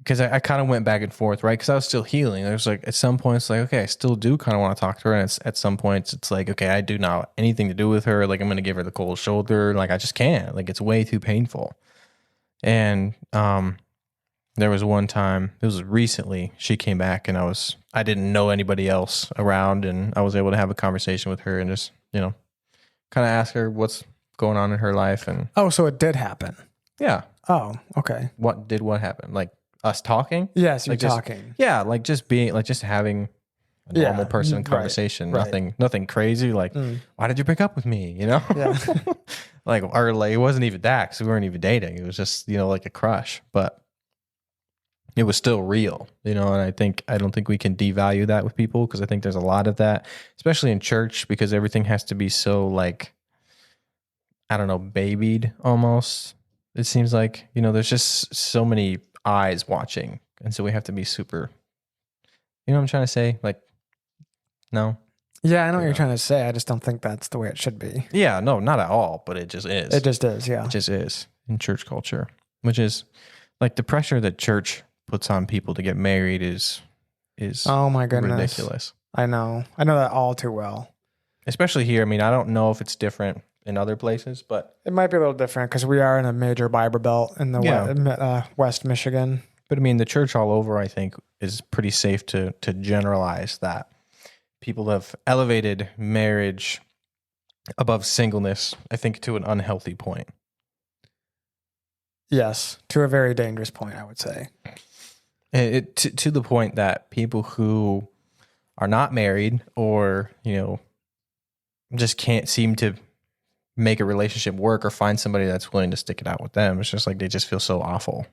I kind of went back and forth, right? Because I was still healing. There's like, at some points, like, okay, I still do kind of want to talk to her. And at some points, it's like, okay, I do not want anything to do with her. Like, I'm going to give her the cold shoulder. Like, I just can't. Like, it's way too painful. And there was one time, it was recently, she came back and I didn't know anybody else around. And I was able to have a conversation with her and just, kind of ask her what's going on in her life. And oh, so it did happen. Yeah. Oh, okay. What happened? Like us talking? Yes, you're like talking. Like just being, like just having a normal person conversation. Right. Nothing crazy. Like, why did you break up with me? Yeah. Like it wasn't even that because we weren't even dating. It was just, like a crush, but it was still real, and I don't think we can devalue that with people because I think there's a lot of that, especially in church, because everything has to be so like, I don't know, babied almost. It seems like, there's just so many eyes watching. And so we have to be super, what I'm trying to say? Like, no. Yeah, I know what you're trying to say. I just don't think that's the way it should be. Yeah, no, not at all, but it just is. It just is, yeah. It just is in church culture, which is like the pressure that church puts on people to get married is oh my goodness, ridiculous. I know that all too well. Especially here. I mean, I don't know if it's different in other places, but it might be a little different because we are in a major Bible belt in the West Michigan. But I mean, the church all over, I think, is pretty safe to generalize that people have elevated marriage above singleness, I think, to an unhealthy point. Yes, to a very dangerous point, I would say. To the point that people who are not married or, just can't seem to make a relationship work or find somebody that's willing to stick it out with them. It's just like they just feel so awful.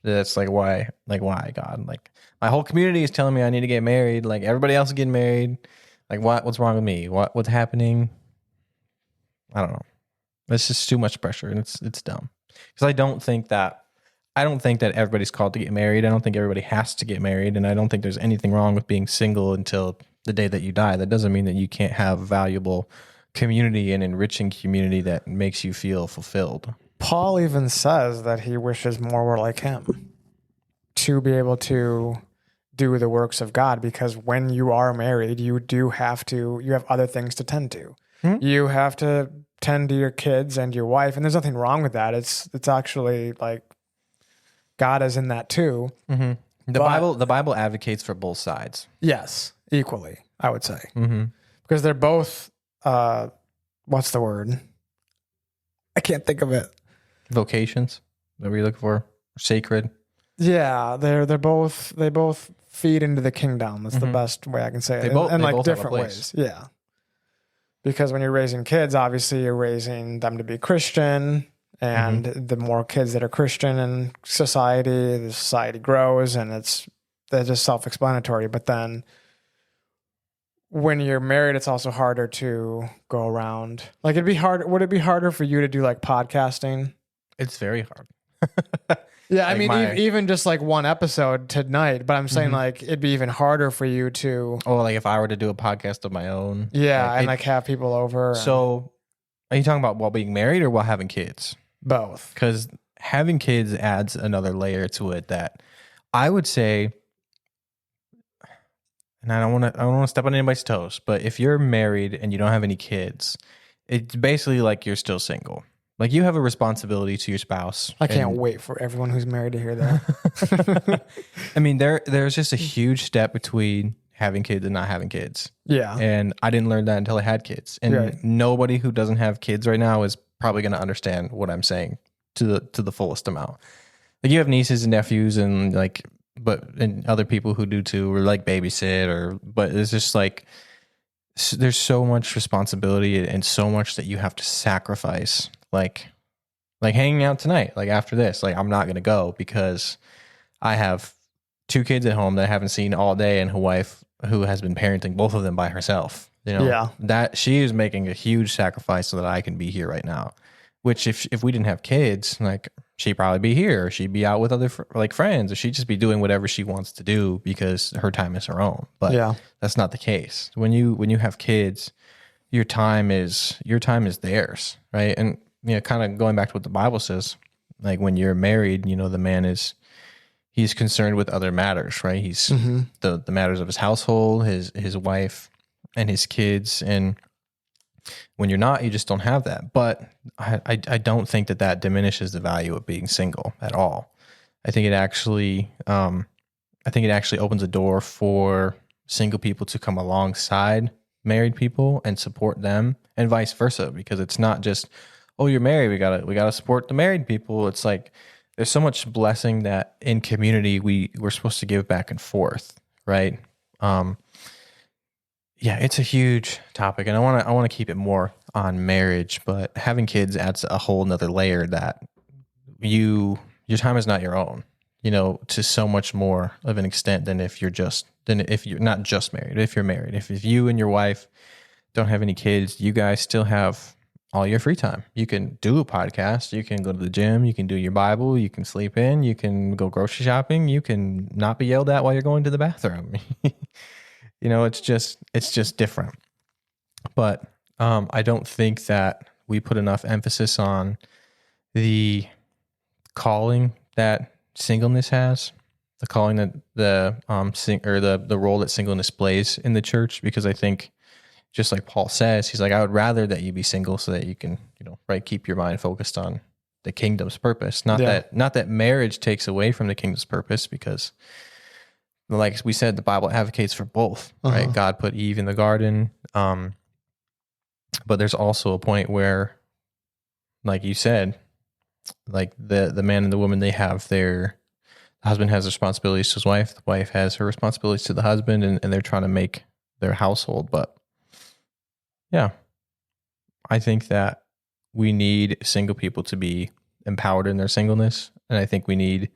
That's why God? Like my whole community is telling me I need to get married. Like everybody else is getting married. Like what's wrong with me? What's happening? I don't know. It's just too much pressure and it's dumb. Because I don't think that everybody's called to get married. I don't think everybody has to get married, and I don't think there's anything wrong with being single until the day that you die. That doesn't mean that you can't have valuable community and enriching community that makes you feel fulfilled. Paul even says that he wishes more were like him to be able to do the works of God, because when you are married, you have other things to tend to. You have to tend to your kids and your wife, and there's nothing wrong with that. It's actually like God is in that too. Mm-hmm. The Bible advocates for both sides. Yes, equally, I would say, because they're both. What's the word? I can't think of it. Vocations that we're looking for, sacred. Yeah, they both feed into the kingdom. That's the best way I can say it. They both different ways. Yeah. Because when you're raising kids, obviously you're raising them to be Christian, and the more kids that are Christian in society, the society grows, and they're just self-explanatory. But then when you're married, it's also harder to go around. Like it'd be hard. Would it be harder for you to do like podcasting? It's very hard. Yeah, I mean, even just like one episode tonight, but I'm saying like it'd be even harder for you to. Oh, like if I were to do a podcast of my own. Yeah, and have people over. So, are you talking about while being married or while having kids? Both. Because having kids adds another layer to it that I would say, and I don't want to step on anybody's toes, but if you're married and you don't have any kids, it's basically like you're still single. Like you have a responsibility to your spouse. I can't wait for everyone who's married to hear that. I mean, there's just a huge step between having kids and not having kids. Yeah. And I didn't learn that until I had kids. And nobody who doesn't have kids right now is probably going to understand what I'm saying to the fullest amount. Like you have nieces and nephews and other people who do too, or like babysit but it's just like, there's so much responsibility and so much that you have to sacrifice. Like hanging out tonight, like after this, like I'm not going to go because I have 2 kids at home that I haven't seen all day and a wife who has been parenting both of them by herself. That she is making a huge sacrifice so that I can be here right now, which if we didn't have kids, like she'd probably be here, or she'd be out with other friends, or she'd just be doing whatever she wants to do because her time is her own. But that's not the case. When you have kids, your time is theirs, right? And kind of going back to what the Bible says, like when you're married, the man he's concerned with other matters, right? He's the matters of his household, his wife, and his kids. And when you're not, you just don't have that. But I don't think that diminishes the value of being single at all. I think it actually opens a door for single people to come alongside married people and support them, and vice versa. Because it's not just, oh, you're married, we gotta support the married people. It's like there's so much blessing that in community we're supposed to give back and forth, right? Yeah, it's a huge topic, and I want to keep it more on marriage, but having kids adds a whole nother layer that your time is not your own, to so much more of an extent than if you're not just married. If you're married, if you and your wife don't have any kids, you guys still have all your free time. You can do a podcast, you can go to the gym, you can do your Bible, you can sleep in, you can go grocery shopping, you can not be yelled at while you're going to the bathroom. It's just different. But I don't think that we put enough emphasis on the calling that singleness has, the calling that the role that singleness plays in the church, because I think, just like Paul says, he's like, I would rather that you be single so that you can, keep your mind focused on the kingdom's purpose. Not that marriage takes away from the kingdom's purpose, because like we said, the Bible advocates for both, right? God put Eve in the garden. But there's also a point where, like you said, like the man and the woman, they have the husband has responsibilities to his wife, the wife has her responsibilities to the husband, and they're trying to make their household. But yeah, I think that we need single people to be empowered in their singleness. And I think we need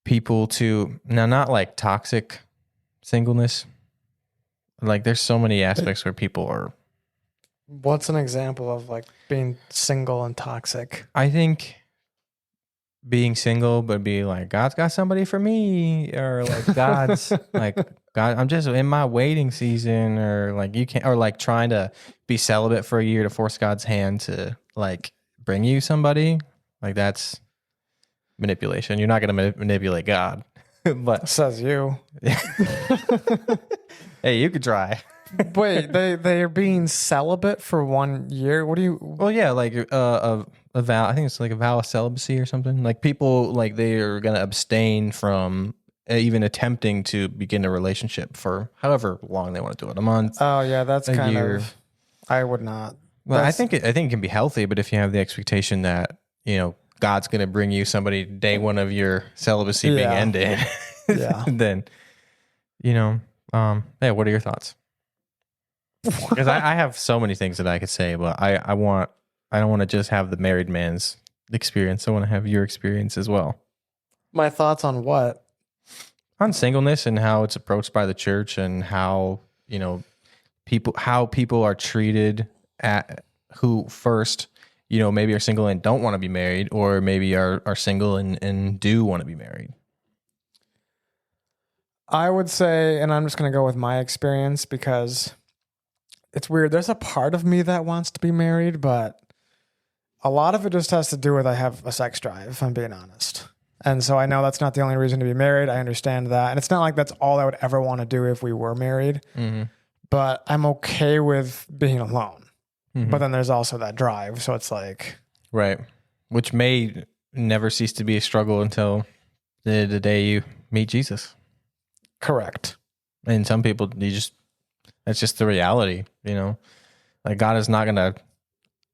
people to, now not like toxic singleness. Like there's so many aspects where people are. What's an example of like being single and toxic? I think being single, but be like, God's got somebody for me, or like God's like, God, I'm just in my waiting season, or like you can't, or like trying to be celibate for a year to force God's hand to like bring you somebody. Like that's manipulation. You're not going to manipulate God, but Says you. hey, you could try. Wait, they're being celibate for 1 year? What do you... Well, yeah, like a vow. I think it's like a vow of celibacy or something. Like people, like they are going to abstain from even attempting to begin a relationship for however long they want to do it, a month. Oh yeah, that's a kind year. of... I would not. Well, I think it can be healthy, but if you have the expectation that, you know, God's going to bring you somebody day one of your celibacy being ended, Yeah. then, you know, yeah, what are your thoughts? Because I have so many things that I could say, but I don't want to just have the married man's experience. I want to have your experience as well. My thoughts on what? On singleness and how it's approached by the church, and how, you know, how people are treated at who first, you know, maybe are single and don't want to be married, or maybe are single and do want to be married. I would say, and I'm just going to go with my experience because it's weird. There's a part of me that wants to be married, but a lot of it just has to do with I have a sex drive, if I'm being honest. And so I know that's not the only reason to be married. I understand that. And it's not like that's all I would ever want to do if we were married. Mm-hmm. But I'm okay with being alone. Mm-hmm. But then there's also that drive. So it's like... Right. Which may never cease to be a struggle until the day you meet Jesus. Correct. And some people, that's just the reality, you know? Like God is not going to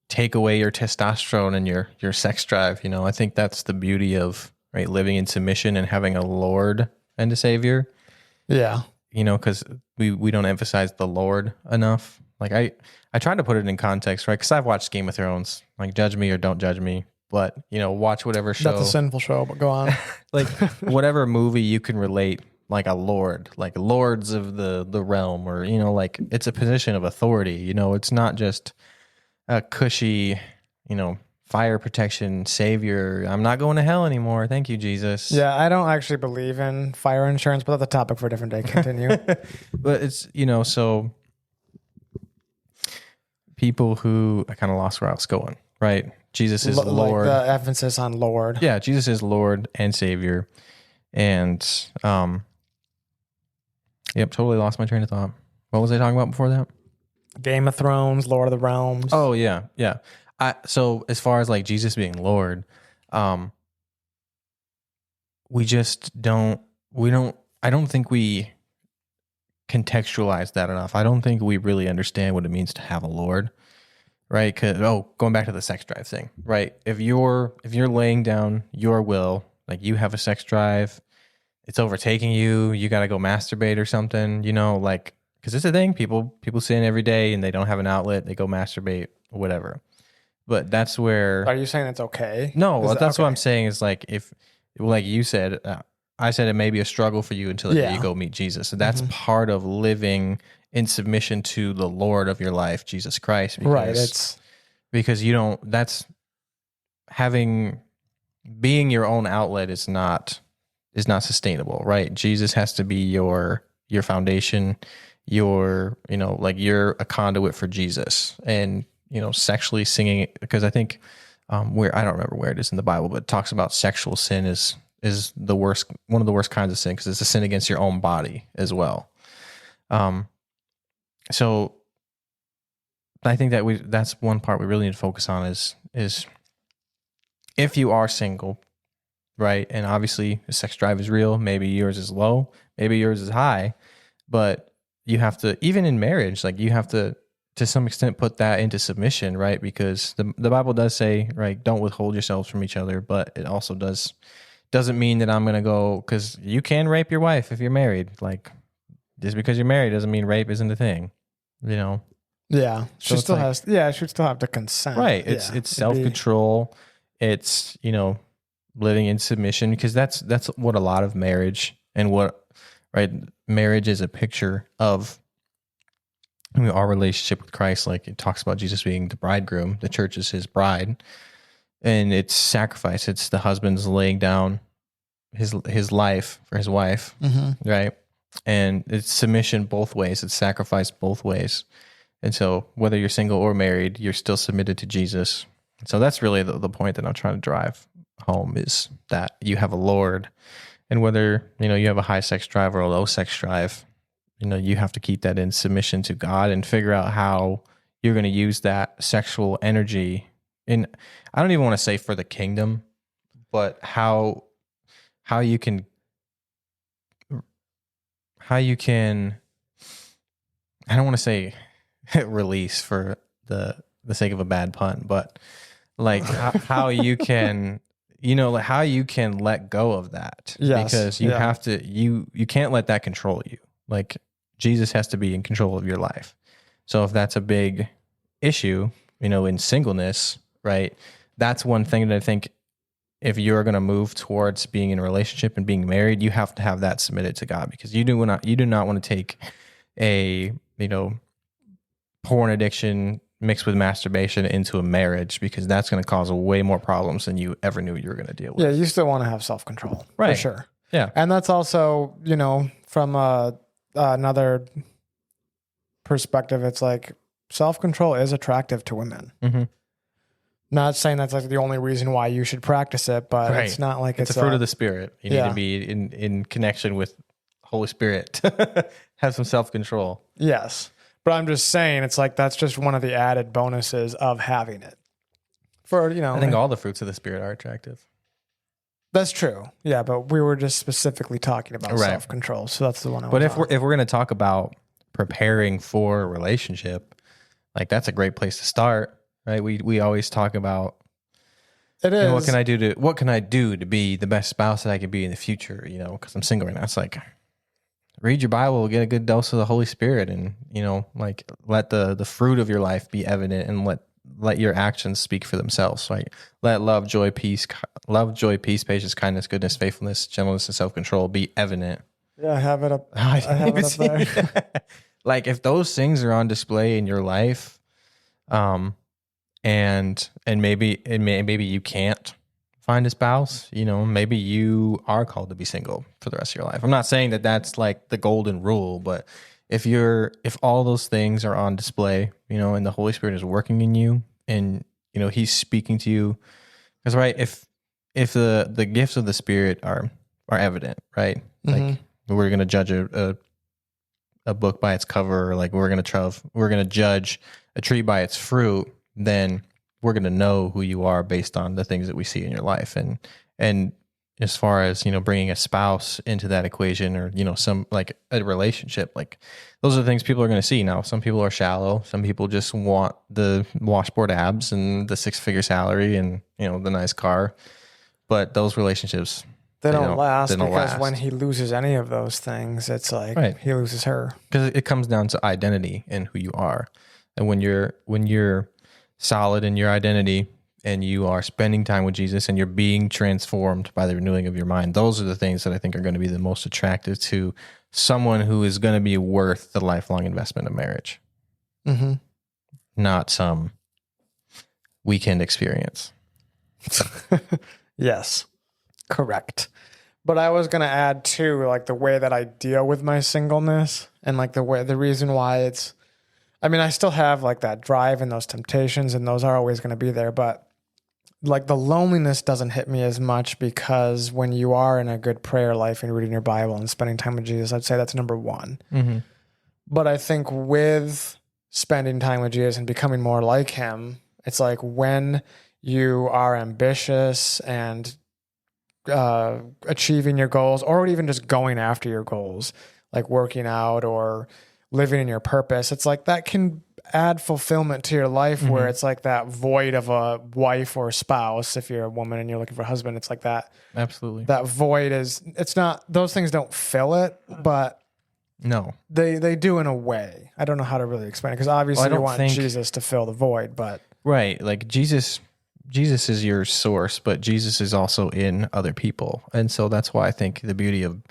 take away your testosterone and your sex drive, you know? I think that's the beauty of, right, living in submission and having a Lord and a Savior. Yeah. You know, because we don't emphasize the Lord enough. Like I try to put it in context, right? Because I've watched Game of Thrones, like judge me or don't judge me, but, you know, watch whatever show. That's a sinful show, but go on. Like whatever movie you can relate, like a lord, like lords of the realm, or, you know, like it's a position of authority. You know, it's not just a cushy, you know, fire protection savior. I'm not going to hell anymore. Thank you, Jesus. Yeah, I don't actually believe in fire insurance, but that's a topic for a different day. Continue. But it's, you know, so people who, I kind of lost where I was going, right? Jesus is Lord. Like the emphasis on Lord. Yeah, Jesus is Lord and Savior. And, yep, totally lost my train of thought. What was I talking about before that? Game of Thrones, Lord of the Realms. Oh, yeah, yeah. So as far as like Jesus being Lord, we just don't, I don't think we contextualize that enough. I don't think we really understand what it means to have a Lord, right? Going back to the sex drive thing, right? If you're laying down your will, like you have a sex drive, it's overtaking you, you got to go masturbate or something, you know, like, because it's a thing. People sin every day and they don't have an outlet, they go masturbate or whatever. But that's where... Are you saying it's okay? No, that's okay. What I'm saying is like, if, like you said, I said it may be a struggle for you until you go meet Jesus. So that's part of living in submission to the Lord of your life, Jesus Christ. Because you don't, that's being your own outlet is not sustainable, right? Jesus has to be your foundation, you know, like you're a conduit for Jesus. And, you know, sexually singing, because I think I don't remember where it is in the Bible, but it talks about sexual sin is the worst, one of the worst kinds of sin, because it's a sin against your own body as well. So I think that's one part we really need to focus on is if you are single, right? And obviously the sex drive is real. Maybe yours is low, maybe yours is high, but you have to, even in marriage, like you have to to some extent put that into submission, right? Because the Bible does say, right, don't withhold yourselves from each other, but it also doesn't mean that I'm going to go, because you can rape your wife if you're married. Like, just because you're married doesn't mean rape isn't a thing, you know? Yeah. So She still has, she would still have to consent. Right. It's self-control. It's, living in submission, because that's what a lot of marriage and right? Marriage is a picture of our relationship with Christ. Like, it talks about Jesus being the bridegroom, the church is his bride, and it's sacrifice. It's the husband's laying down his life for his wife, right? And it's submission both ways. It's sacrifice both ways. And so whether you're single or married, you're still submitted to Jesus. So that's really the point that I'm trying to drive home, is that you have a Lord, and whether, you have a high sex drive or a low sex drive, you have to keep that in submission to God and figure out how you're going to use that sexual energy in, I don't even want to say for the kingdom, but how you can, I don't want to say release for the sake of a bad pun, but like how you can, like how you can let go of that. Yes. Because you have to, you can't let that control you. Like, Jesus has to be in control of your life. So if that's a big issue, in singleness, right? That's one thing that I think, if you're going to move towards being in a relationship and being married, you have to have that submitted to God, because you do not want to take a, porn addiction mixed with masturbation into a marriage, because that's going to cause way more problems than you ever knew you were going to deal with. Yeah, you still want to have self-control, right? For sure. Yeah, and that's also, from another perspective, it's like self-control is attractive to women. Mm-hmm. Not saying that's like the only reason why you should practice it, but it's not like it's a fruit of the Spirit. You need to be in connection with Holy Spirit. Have some self-control. Yes. But I'm just saying, it's like that's just one of the added bonuses of having it. I think all the fruits of the Spirit are attractive. That's true. Yeah, but we were just specifically talking about self-control, so that's the one I was But if we're going to talk about preparing for a relationship, like, that's a great place to start, right? We always talk about, it is, what can I do to be the best spouse that I could be in the future, because I'm single right now. It's like, read your Bible, get a good dose of the Holy Spirit, and, like, let the fruit of your life be evident, and let your actions speak for themselves. Like, let love, joy, peace, patience, kindness, goodness, faithfulness, gentleness, and self-control be evident. Yeah, I have it up. I have it up there. Like, if those things are on display in your life, and maybe you can't find a spouse, maybe you are called to be single for the rest of your life. I'm not saying that that's like the golden rule, but if all those things are on display, and the Holy Spirit is working in you, and, he's speaking to you, because, right, if the gifts of the Spirit are evident, right? Like, we're going to judge a book by its cover, or like we're going to judge a tree by its fruit, then we're going to know who you are based on the things that we see in your life. And as far as, bringing a spouse into that equation, or, some, like, a relationship, like, those are the things people are going to see. Now, some people are shallow. Some people just want the washboard abs and the 6-figure salary and, the nice car. But those relationships, they don't last, because when he loses any of those things, it's like he loses her. Because it comes down to identity and who you are. And when you're solid in your identity, and you are spending time with Jesus, and you're being transformed by the renewing of your mind, those are the things that I think are going to be the most attractive to someone who is going to be worth the lifelong investment of marriage. Mm-hmm. Not some weekend experience. Yes, correct. But I was going to add too, like, the way that I deal with my singleness, and like the reason why I still have like that drive and those temptations, and those are always going to be there, but like the loneliness doesn't hit me as much, because when you are in a good prayer life and reading your Bible and spending time with Jesus, I'd say that's number one. Mm-hmm. But I think with spending time with Jesus and becoming more like him, it's like when you are ambitious and achieving your goals, or even just going after your goals, like working out or living in your purpose, it's like that can add fulfillment to your life where it's like that void of a wife or spouse. If you're a woman and you're looking for a husband, it's like that. Absolutely. That void it's not, those things don't fill it, but No. they do in a way. I don't know how to really explain it because obviously you want Jesus to fill the void, but. Right. Like Jesus is your source, but Jesus is also in other people. And so that's why I think the beauty of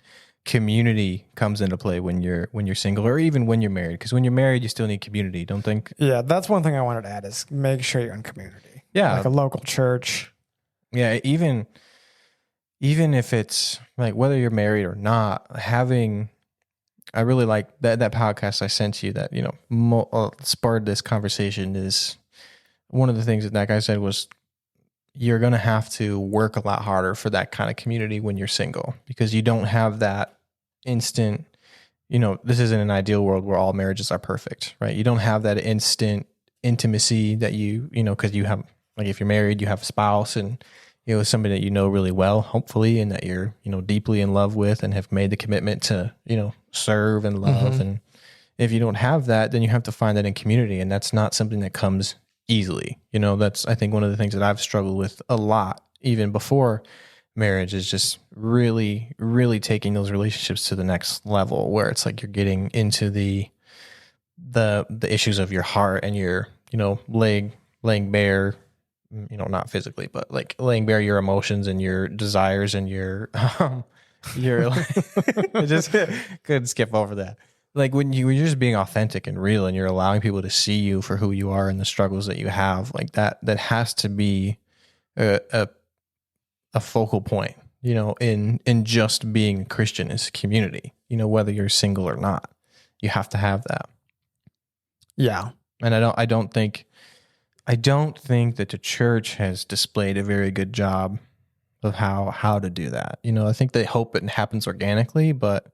community comes into play when you're single or even when you're married. Because when you're married, you still need community, don't think? Yeah, that's one thing I wanted to add is make sure you're in community. Yeah. Like a local church. Yeah, even if it's like whether you're married or not, I really like that podcast I sent you that, spurred this conversation is one of the things that guy said was you're going to have to work a lot harder for that kind of community when you're single because you don't have that instant, this isn't an ideal world where all marriages are perfect, right? You don't have that instant intimacy that because you have, like if you're married, you have a spouse and, somebody that you know really well, hopefully, and that you're, deeply in love with and have made the commitment to, serve and love. And if you don't have that, then you have to find that in community. And that's not something that comes easily. That's, I think, one of the things that I've struggled with a lot, even before marriage, is just really, really taking those relationships to the next level where it's like you're getting into the issues of your heart and you're, laying bare, not physically, but like laying bare your emotions and your desires and your I just couldn't skip over that. Like when you're just being authentic and real and you're allowing people to see you for who you are and the struggles that you have, like that has to be a focal point, in just being a Christian is community, whether you're single or not, you have to have that. Yeah. And I don't think that the church has displayed a very good job of how to do that. I think they hope it happens organically, but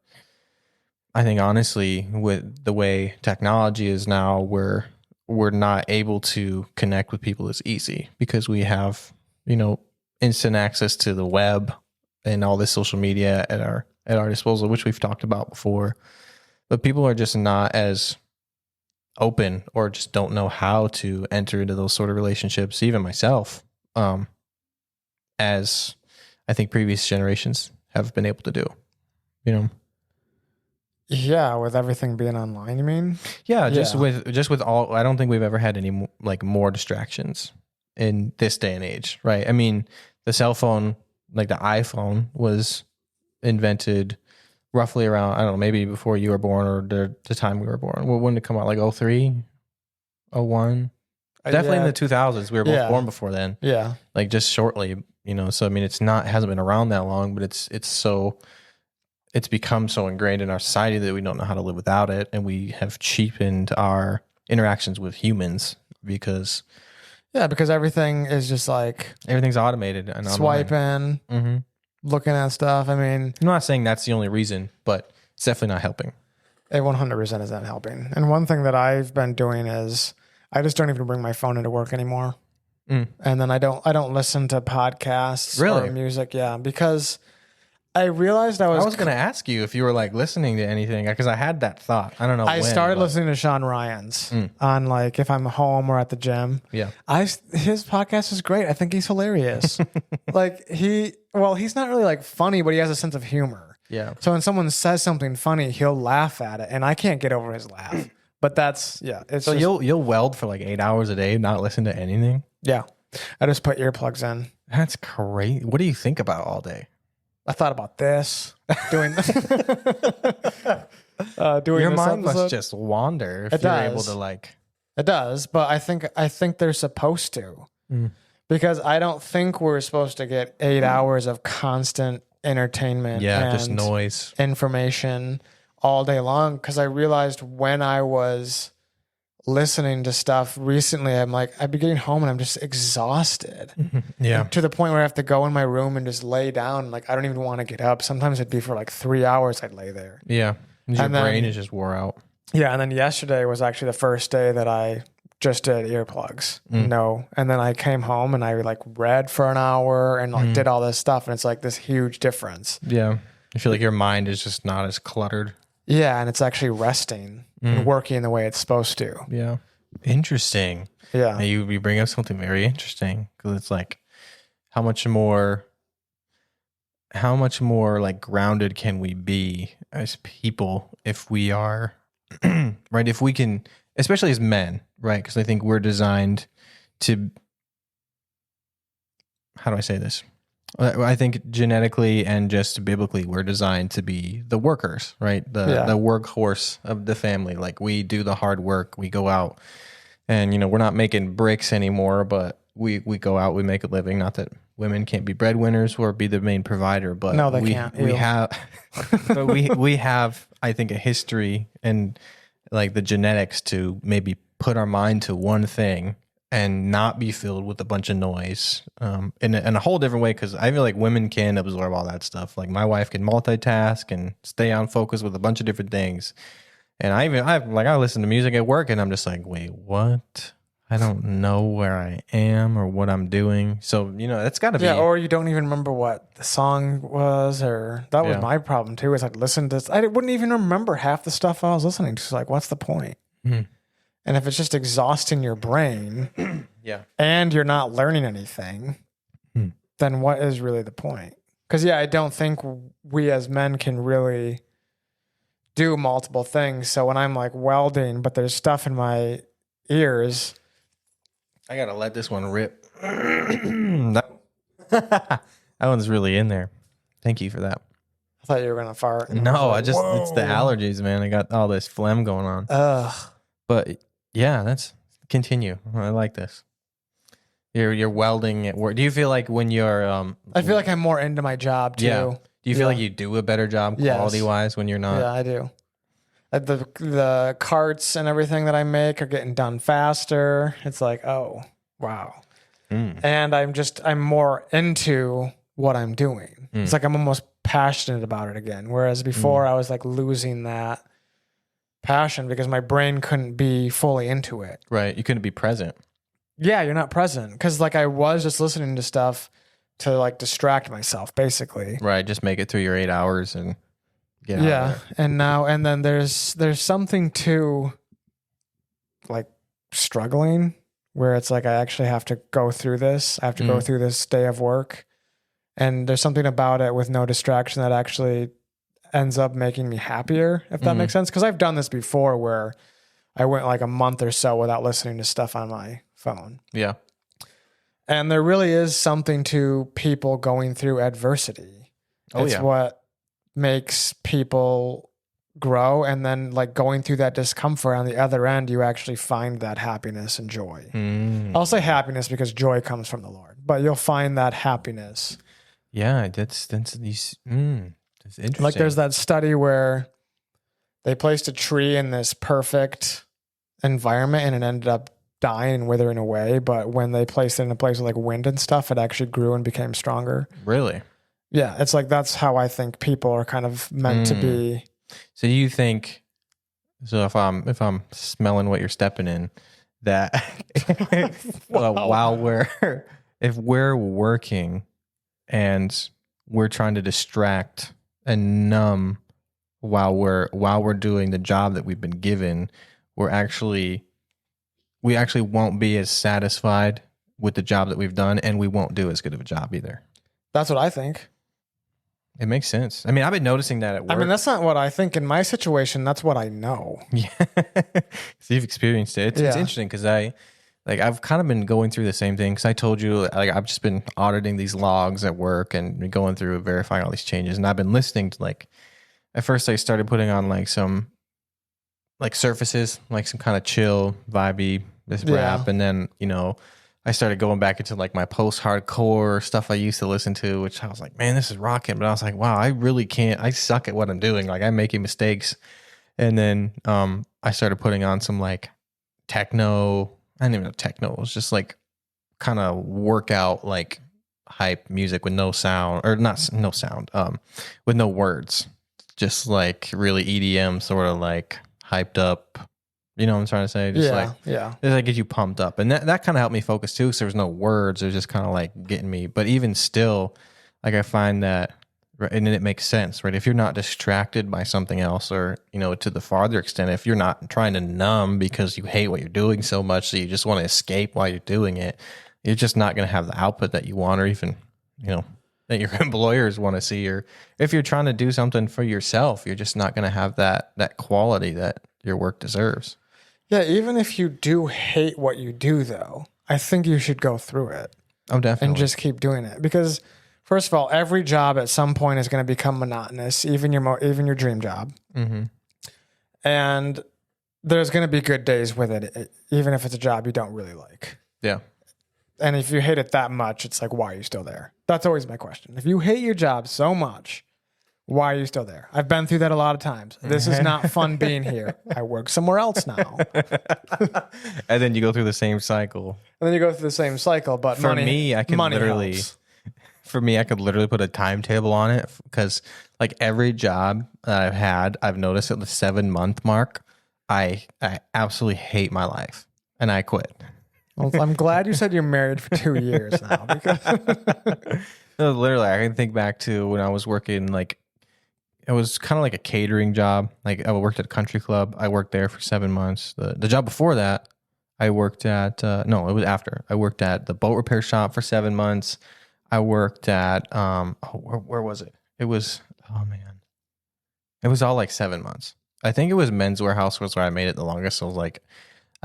I think honestly, with the way technology is now, we're not able to connect with people as easy because we have, instant access to the web and all this social media at our disposal, which we've talked about before. But people are just not as open or just don't know how to enter into those sort of relationships, even myself, as I think previous generations have been able to do, Yeah, with everything being online, you mean? Yeah, just with all, I don't think we've ever had any more distractions in this day and age, right? I mean, the cell phone, like the iPhone, was invented roughly around, I don't know, maybe before you were born or the time we were born. Well, when did it come out? Like 03, 01? Definitely in the 2000s. We were both born before then. Yeah. Like just shortly, so I mean, it hasn't been around that long, but it's become so ingrained in our society that we don't know how to live without it. And we have cheapened our interactions with humans because everything is just like everything's automated and swiping, looking at stuff. I mean, I'm not saying that's the only reason, but it's definitely not helping. It 100% is not helping. And one thing that I've been doing is I just don't even bring my phone into work anymore. And then I don't listen to podcasts or music. Yeah. Because I realized I was going to ask you if you were like listening to anything because I had that thought. I don't know. I started listening to Sean Ryan's on like if I'm home or at the gym. Yeah. His podcast is great. I think he's hilarious. Like he's not really like funny, but he has a sense of humor. Yeah. So when someone says something funny, he'll laugh at it, and I can't get over his laugh. But that's It's so you'll weld for like 8 hours a day, not listen to anything. Yeah. I just put earplugs in. That's crazy. What do you think about all day? I thought about this, doing your mind must just wander if you're able to like. It does, but I think they're supposed to, because I don't think we're supposed to get 8 hours of constant entertainment. Yeah, just noise, information all day long. Because I realized when I was listening to stuff recently, I'd be getting home and I'm just exhausted. Yeah. To the point where I have to go in my room and just lay down. Like, I don't even want to get up. Sometimes it'd be for like 3 hours I'd lay there. Yeah. Your brain is just wore out. Yeah. And then yesterday was actually the first day that I just did earplugs. No. And then I came home and I like read for an hour and like did all this stuff. And it's like this huge difference. Yeah. I feel like your mind is just not as cluttered. Yeah. And it's actually resting and working the way it's supposed to. Yeah. Interesting. Yeah. And you bring up something very interesting because it's like, how much more like grounded can we be as people if we are right? If we can, especially as men, right? Because I think we're designed to, how do I say this? I think genetically and just biblically, we're designed to be the workers, right? The workhorse of the family. Like we do the hard work. We go out and, we're not making bricks anymore, but we go out, we make a living. Not that women can't be breadwinners or be the main provider, but no, they can't. We have, but we have, I think, a history and like the genetics to maybe put our mind to one thing and not be filled with a bunch of noise in a whole different way. Because I feel like women can absorb all that stuff. Like my wife can multitask and stay on focus with a bunch of different things. And I listen to music at work and I'm just like, wait, what? I don't know where I am or what I'm doing. So, that's got to be. Yeah, or you don't even remember what the song was, or that was my problem too, is I'd listen to this. I wouldn't even remember half the stuff I was listening to. It's like, what's the point? Mm-hmm. And if it's just exhausting your brain and you're not learning anything, then what is really the point? Because, I don't think we as men can really do multiple things. So when I'm like welding, but there's stuff in my ears, I gotta let this one rip. that one's really in there. Thank you for that. I thought you were gonna fart. No, it's the allergies, man. I got all this phlegm going on. Ugh. But let's continue. I like this. You're welding at work. Do you feel like when you're I feel like I'm more into my job too. Yeah. Do you feel like you do a better job quality wise when you're not? Yeah, I do. The carts and everything that I make are getting done faster. It's like, oh, wow. And I'm more into what I'm doing. It's like I'm almost passionate about it again. Whereas before I was like losing that passion because my brain couldn't be fully into it. Right. You couldn't be present. Yeah, you're not present. Because like I was just listening to stuff to like distract myself, basically. Right. Just make it through your 8 hours and get out of there. And then there's something to like struggling where it's like I actually have to go through this. I have to go through this day of work. And there's something about it with no distraction that actually ends up making me happier, if that makes sense. Because I've done this before where I went like a month or so without listening to stuff on my phone. Yeah. And there really is something to people going through adversity. It's what makes people grow. And then like going through that discomfort on the other end, you actually find that happiness and joy. I'll say happiness because joy comes from the Lord, but you'll find that happiness. Yeah, that's interesting. Like there's that study where they placed a tree in this perfect environment and it ended up dying and withering away. But when they placed it in a place with like wind and stuff, it actually grew and became stronger. Really? Yeah. It's like, that's how I think people are kind of meant to be. So you think, so if I'm smelling what you're stepping in, that if we're working and we're trying to distract and numb while we're doing the job that we've been given, we actually won't be as satisfied with the job that we've done, and we won't do as good of a job either. That's what I think. It makes sense. I mean, I've been noticing that at work. I mean, that's not what I think in my situation. That's what I know. Yeah. So you've experienced it. It's interesting because I've kind of been going through the same thing. Because I told you, like, I've just been auditing these logs at work and going through verifying all these changes. And I've been listening to like, at first I started putting on like some like surfaces, like some kind of chill, vibey, this rap. And then, I started going back into like my post-hardcore stuff I used to listen to, which I was like, man, this is rocking. But I was like, wow, I really can't. I suck at what I'm doing. Like I'm making mistakes. And then I started putting on some like techno. I didn't even know techno. It was just like kind of workout, like hype music with no sound or not no sound, with no words. Just like really EDM sort of like hyped up. You know what I'm trying to say? Just it like gets you pumped up. And that kind of helped me focus too, because there was no words. It was just kind of like getting me. But even still, like I find that right? And it makes sense, right? If you're not distracted by something else, or, you know, to the farther extent, if you're not trying to numb because you hate what you're doing so much, so you just want to escape while you're doing it, you're just not going to have the output that you want, or even, you know, that your employers want to see. Or if you're trying to do something for yourself, you're just not going to have that quality that your work deserves. Yeah, even if you do hate what you do, though, I think you should go through it. Oh, definitely. And just keep doing it. Because, first of all, every job at some point is going to become monotonous, even your dream job. Mm-hmm. And there's going to be good days with it, even if it's a job you don't really like. Yeah. And if you hate it that much, it's like, why are you still there? That's always my question. If you hate your job so much, why are you still there? I've been through that a lot of times. This is not fun being here. I work somewhere else now. And then you go through the same cycle. And then you go through the same cycle. But for me, I could literally put a timetable on it, because like every job that I've had, I've noticed at the 7-month mark, I absolutely hate my life and I quit. Well, I'm glad you said you're married for 2 years now. Because No, literally, I can think back to when I was working, like, it was kind of like a catering job. Like, I worked at a country club. I worked there for 7 months. The job before that, I worked at, no, it was after. I worked at the boat repair shop for 7 months. I worked at, where was it? It was, oh man. It was all like 7 months. I think it was Men's Warehouse was where I made it the longest. So it was like,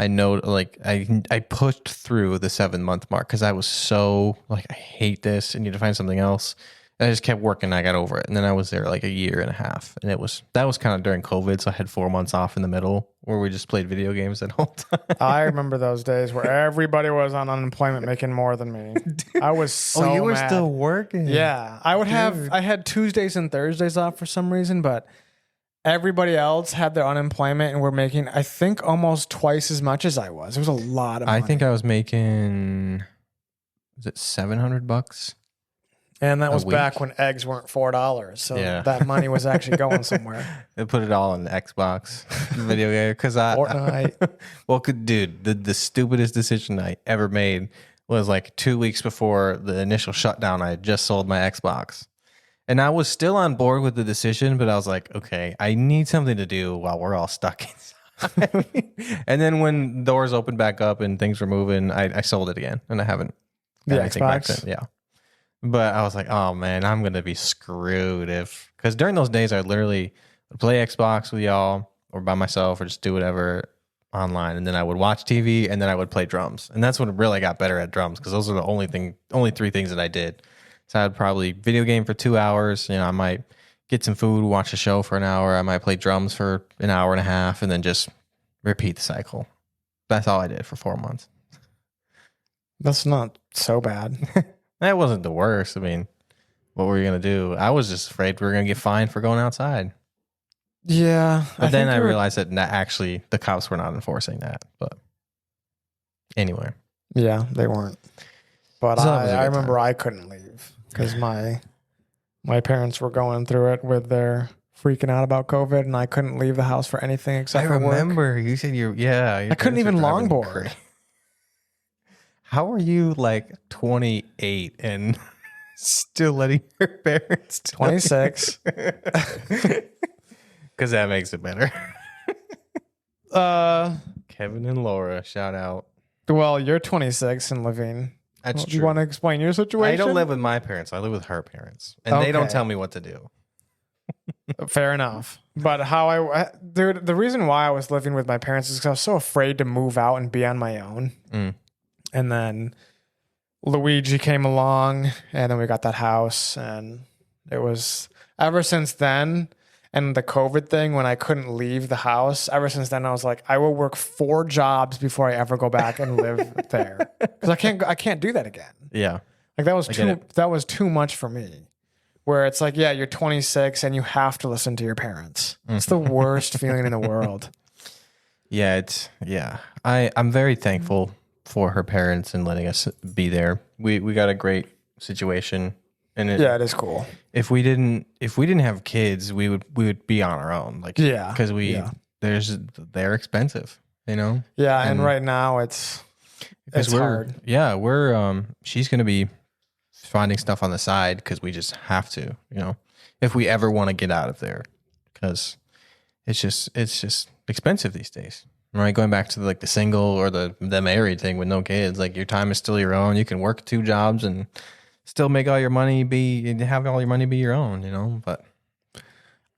I know, like, I pushed through the 7-month mark because I was so like, I hate this. I need to find something else. And I just kept working. And I got over it. And then I was there like a year and a half. And that was kind of during COVID. So I had 4 months off in the middle where we just played video games that whole time. I remember those days where everybody was on unemployment making more than me. I was so you were mad. still working. Yeah. I had Tuesdays and Thursdays off for some reason, but everybody else had their unemployment and were making, I think, almost twice as much as I was. It was a lot of money. I think I was making, was it $700? And that was back when eggs weren't $4. So Yeah. that money was actually going somewhere. They put it all in the Xbox video game. Fortnite. Well, dude, the stupidest decision I ever made was like 2 weeks before the initial shutdown. I had just sold my Xbox. And I was still on board with the decision, but I was like, okay, I need something to do while we're all stuck inside. And then when doors opened back up and things were moving, I sold it again. And I haven't The anything back Xbox? then. Yeah. But I was like, oh man, I'm going to be screwed because during those days, I literally would play Xbox with y'all or by myself or just do whatever online. And then I would watch TV and then I would play drums. And that's when I really got better at drums, because those are the only 3 things that I did. So I'd probably video game for 2 hours. You know, I might get some food, watch a show for an hour. I might play drums for an hour and a half and then just repeat the cycle. That's all I did for 4 months. That's not so bad. That wasn't the worst. I mean, what were you going to do? I was just afraid we were going to get fined for going outside. Yeah. But then I realized that actually the cops were not enforcing that. But anyway. Yeah, they weren't. But So I remember I couldn't leave because my parents were going through it with their freaking out about COVID, and I couldn't leave the house for anything except for work. I remember you said I couldn't even longboard. How are you like 28 and still letting your parents 26. Because that makes it better. Kevin and Laura, shout out. Well, you're 26 and living. That's Do true. you want to explain your situation? I don't live with my parents. I live with her parents. And they don't Okay. tell me what to do. Fair enough. But the reason why I was living with my parents is because I was so afraid to move out and be on my own. Mm. And then Luigi came along, and then we got that house, and it was ever since then. And the COVID thing, when I couldn't leave the house, ever since then, I was like, I will work 4 jobs before I ever go back and live there, because I can't do that again. Yeah. Like that was too much for me. Where it's like, yeah, you're 26 and you have to listen to your parents. It's the worst feeling in the world. Yeah, I'm very thankful for her parents and letting us be there. We got a great situation, and it is cool. If we didn't have kids, we would be on our own. Like, yeah, because they're expensive, you know. Yeah, and right now it's hard. Yeah, she's gonna be finding stuff on the side because we just have to, if we ever want to get out of there, because it's just expensive these days, right? Going back to like the single or the married thing with no kids, like your time is still your own. You can work 2 jobs and still make all your money have all your money be your own, but.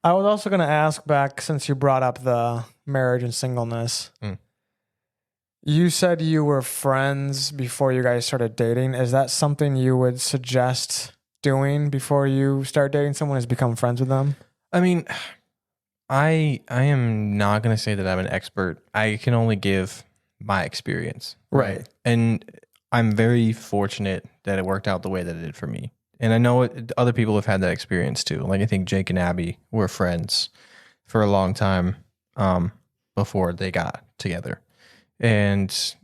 I was also going to ask back, since you brought up the marriage and singleness. You said you were friends before you guys started dating. Is that something you would suggest doing before you start dating someone, is become friends with them? I mean, I am not going to say that I'm an expert. I can only give my experience. Right. And I'm very fortunate that it worked out the way that it did for me. And I know other people have had that experience too. Like I think Jake and Abby were friends for a long time before they got together. And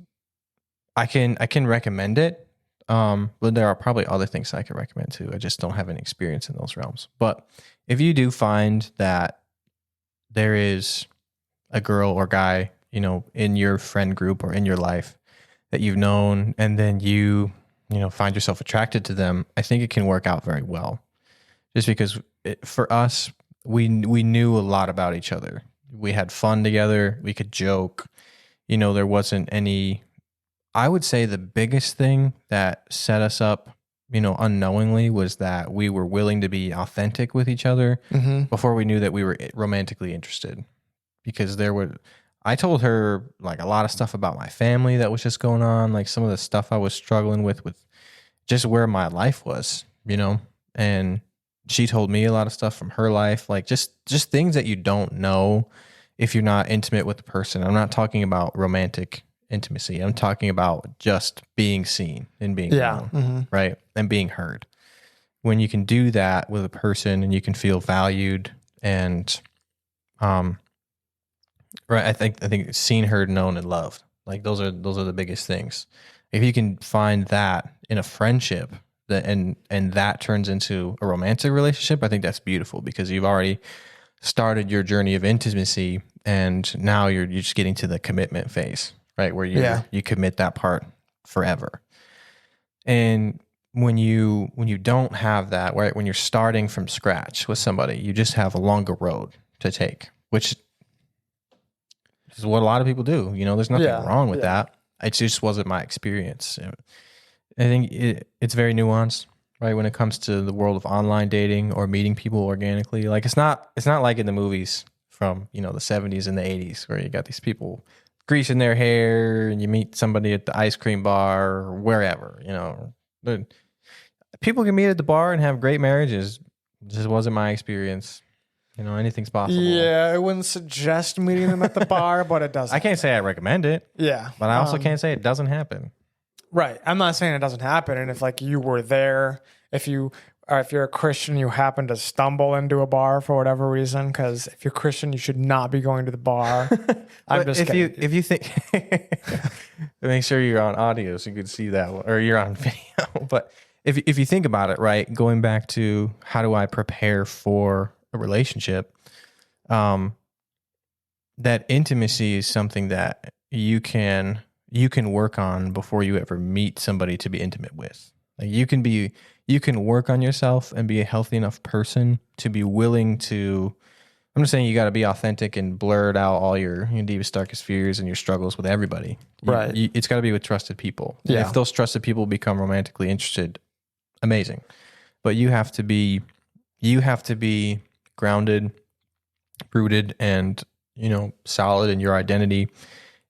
I can recommend it, but there are probably other things I can recommend too. I just don't have any experience in those realms. But if you do find that there is a girl or guy, in your friend group or in your life that you've known, and then you find yourself attracted to them, I think it can work out very well. Just because for us, we knew a lot about each other. We had fun together. We could joke. There wasn't any. I would say the biggest thing that set us up, unknowingly, was that we were willing to be authentic with each other before we knew that we were romantically interested. Because I told her like a lot of stuff about my family that was just going on, like some of the stuff I was struggling with just where my life was, and she told me a lot of stuff from her life, like just things that you don't know if you're not intimate with the person. I'm not talking about romantic intimacy. I'm talking about just being seen and being known, right? And being heard. When you can do that with a person and you can feel valued and, right. I think seen, heard, known, and loved. Like those are the biggest things. If you can find that in a friendship and that turns into a romantic relationship, I think that's beautiful because you've already started your journey of intimacy and now you're just getting to the commitment phase, right? Where you commit that part forever. And when you don't have that, right? When you're starting from scratch with somebody, you just have a longer road to take, which is what a lot of people do. There's nothing wrong with that. It just wasn't my experience. I think it's very nuanced, right? When it comes to the world of online dating or meeting people organically, like it's not like in the movies from, the 70s and the 80s where you got these people greasing their hair and you meet somebody at the ice cream bar or wherever, But people can meet at the bar and have great marriages. It just wasn't my experience. Anything's possible. Yeah, I wouldn't suggest meeting them at the bar, but it does. I can't say I recommend it. Yeah. But I also can't say it doesn't happen. Right. I'm not saying it doesn't happen. And if like you were there, if you're a Christian, you happen to stumble into a bar for whatever reason, because if you're Christian, you should not be going to the bar. I'm just kidding. If you think, make sure you're on audio so you can see that, or you're on video. But if you think about it, right, going back to how do I prepare for a relationship, that intimacy is something that you can work on before you ever meet somebody to be intimate with. Like you can work on yourself and be a healthy enough person to be willing to. I'm just saying you got to be authentic and blurt out all your deepest, darkest fears and your struggles with everybody. Right. It's got to be with trusted people. Yeah. If those trusted people become romantically interested, amazing. But you have to be grounded, rooted, and solid in your identity.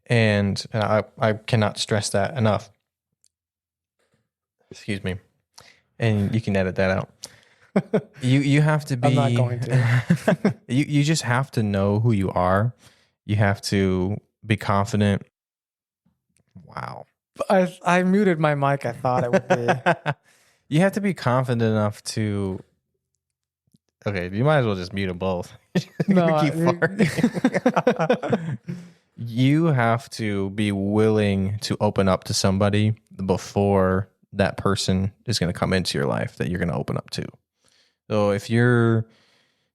And I cannot stress that enough. Excuse me. And you can edit that out. You have to be. I'm not going to. You just have to know who you are. You have to be confident. Wow. I muted my mic. I thought it would be. You have to be confident enough to. Okay, you might as well just mute them both. No, keep farting. You have to be willing to open up to somebody before that person is going to come into your life that you're going to open up to. So if you're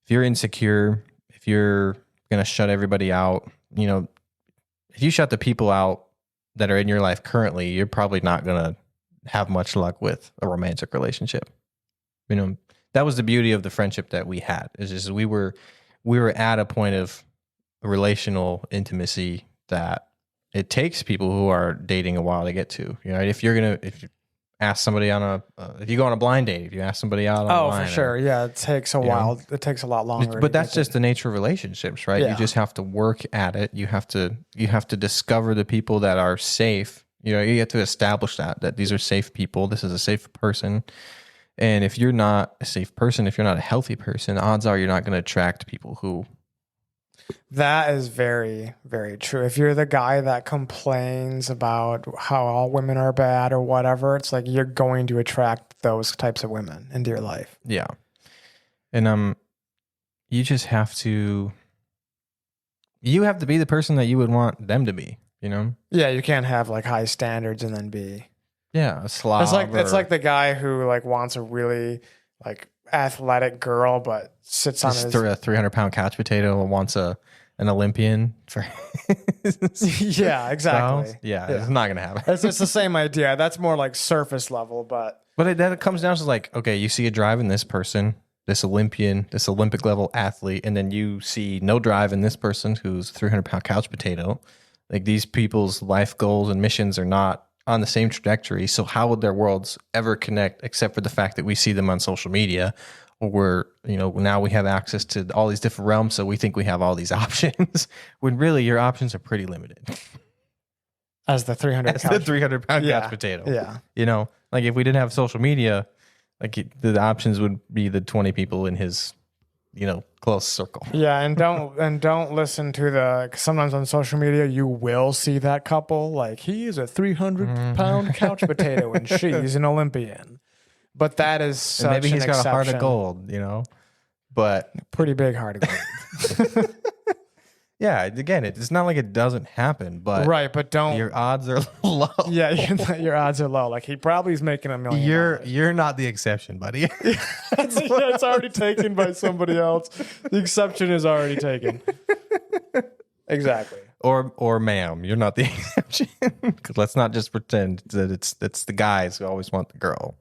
insecure, if you're going to shut everybody out, if you shut the people out that are in your life currently, you're probably not going to have much luck with a romantic relationship. You know, that was the beauty of the friendship that we had. It's just we were at a point of relational intimacy that it takes people who are dating a while to get to. You know, if you ask somebody if you go on a blind date, if you ask somebody out online, for sure. Yeah, it takes a while. It takes a lot longer. But that's just the nature of relationships, right? Yeah. You just have to work at it. You have to discover the people that are safe. You know, you have to establish that these are safe people. This is a safe person. And if you're not a safe person, if you're not a healthy person, odds are you're not going to attract people who. That is very, very true. If you're the guy that complains about how all women are bad or whatever, it's like you're going to attract those types of women into your life. Yeah. And you just have to be the person that you would want them to be, you know? Yeah, you can't have like high standards and then be a slob. It's like the guy who like wants a really like athletic girl but sits on his a 300-pound couch potato and wants an Olympian for yeah, exactly. Spouse. Yeah, it's not gonna happen. It's the same idea. That's more like surface level, but then it comes down to like, okay, you see a drive in this person, this Olympian, this Olympic level athlete, and then you see no drive in this person who's a 300-pound couch potato. Like these people's life goals and missions are not on the same trajectory. So how would their worlds ever connect except for the fact that we see them on social media, or now we have access to all these different realms. So we think we have all these options when really your options are pretty limited. As the 300 300-pound couch potato. Yeah. You know, like if we didn't have social media, like the options would be the 20 people in his, close circle. Yeah. And don't listen to sometimes on social media, you will see that couple. Like he is a 300-pound couch potato and she's an Olympian. But that is such maybe he's got exception. a heart of gold, but pretty big heart of gold. Yeah, again, it's not like it doesn't happen, but right, but don't your odds are low. Yeah, your odds are low. Like he probably is making $1 million. You're not the exception, buddy. It's already taken by somebody else. The exception is already taken. Exactly. Or ma'am, you're not the exception. Because let's not just pretend that it's the guys who always want the girl.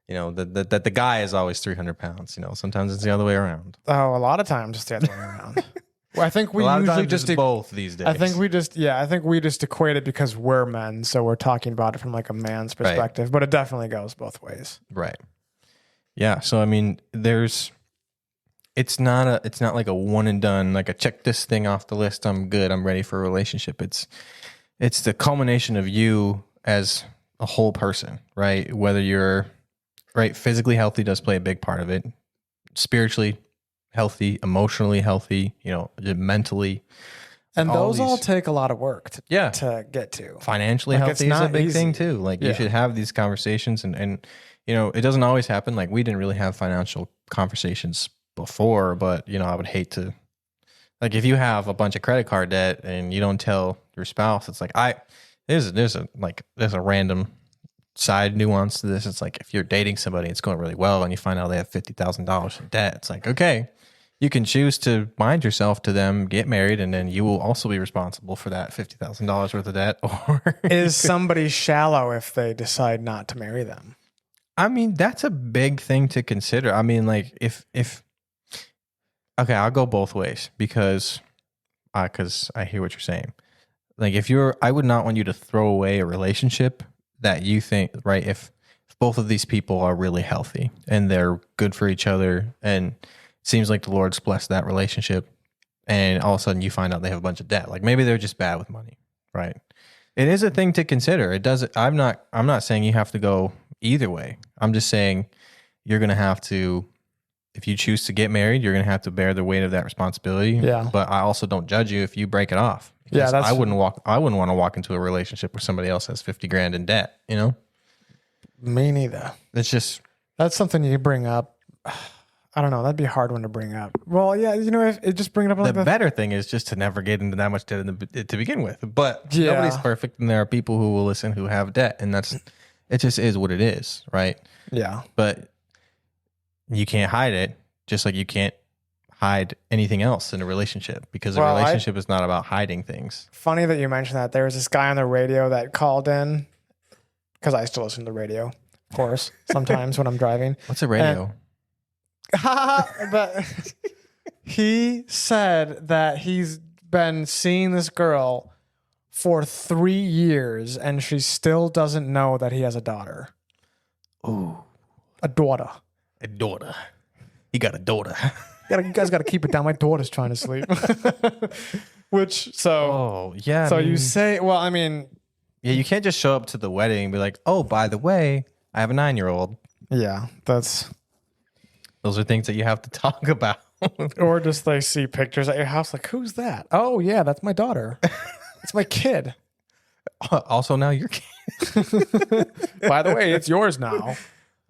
That the guy is always 300 pounds. Sometimes it's the other way around. Oh, a lot of times it's the other way around. Well, I think we usually just both these days. I think we just equate it because we're men, so we're talking about it from like a man's perspective. Right. But it definitely goes both ways. Right. Yeah. So I mean, it's not like a one and done. Like a check this thing off the list. I'm good. I'm ready for a relationship. It's the culmination of you as a whole person, right? Whether you're physically healthy does play a big part of it. Spiritually healthy, emotionally healthy, mentally. And those all take a lot of work to get to. Financially healthy is a big thing too. Like you should have these conversations and it doesn't always happen. Like we didn't really have financial conversations before, but I would hate to, like if you have a bunch of credit card debt and you don't tell your spouse, it's like there's a random side nuance to this. It's like if you're dating somebody, it's going really well and you find out they have $50,000 in debt. It's like, okay, you can choose to bind yourself to them, get married, and then you will also be responsible for that $50,000 worth of debt. Or is somebody shallow if they decide not to marry them? I mean, that's a big thing to consider. I mean, like if okay, I'll go both ways because I hear what you're saying. Like I would not want you to throw away a relationship that you think, right? If both of these people are really healthy and they're good for each other and seems like the Lord's blessed that relationship, and all of a sudden you find out they have a bunch of debt. Like maybe they're just bad with money, right? It is a thing to consider. It does. I'm not saying you have to go either way. I'm just saying you're going to have to, if you choose to get married, you're going to have to bear the weight of that responsibility. Yeah. But I also don't judge you if you break it off. Yeah, I wouldn't want to walk into a relationship where somebody else has $50,000 in debt. Me neither. That's something you bring up. I don't know. That'd be a hard one to bring up. Well, yeah, if it just bring it up. The better thing is just to never get into that much debt to begin with. But nobody's perfect, and there are people who will listen who have debt, and it just is what it is, right? Yeah. But you can't hide it, just like you can't hide anything else in a relationship, because a relationship is not about hiding things. Funny that you mentioned that. There was this guy on the radio that called in because I still listen to the radio, of course, sometimes when I'm driving. What's a radio? But he said that he's been seeing this girl for 3 years and she still doesn't know that he has a daughter. Ooh. A daughter. A daughter. He got a daughter. You guys got to keep it down. My daughter's trying to sleep. You say, well, I mean. Yeah, you can't just show up to the wedding and be like, oh, by the way, I have a 9-year-old. Yeah, those are things that you have to talk about. Or just like see pictures at your house, like, who's that? Oh, yeah, that's my daughter. It's my kid. Also, now your kid. By the way, it's yours now.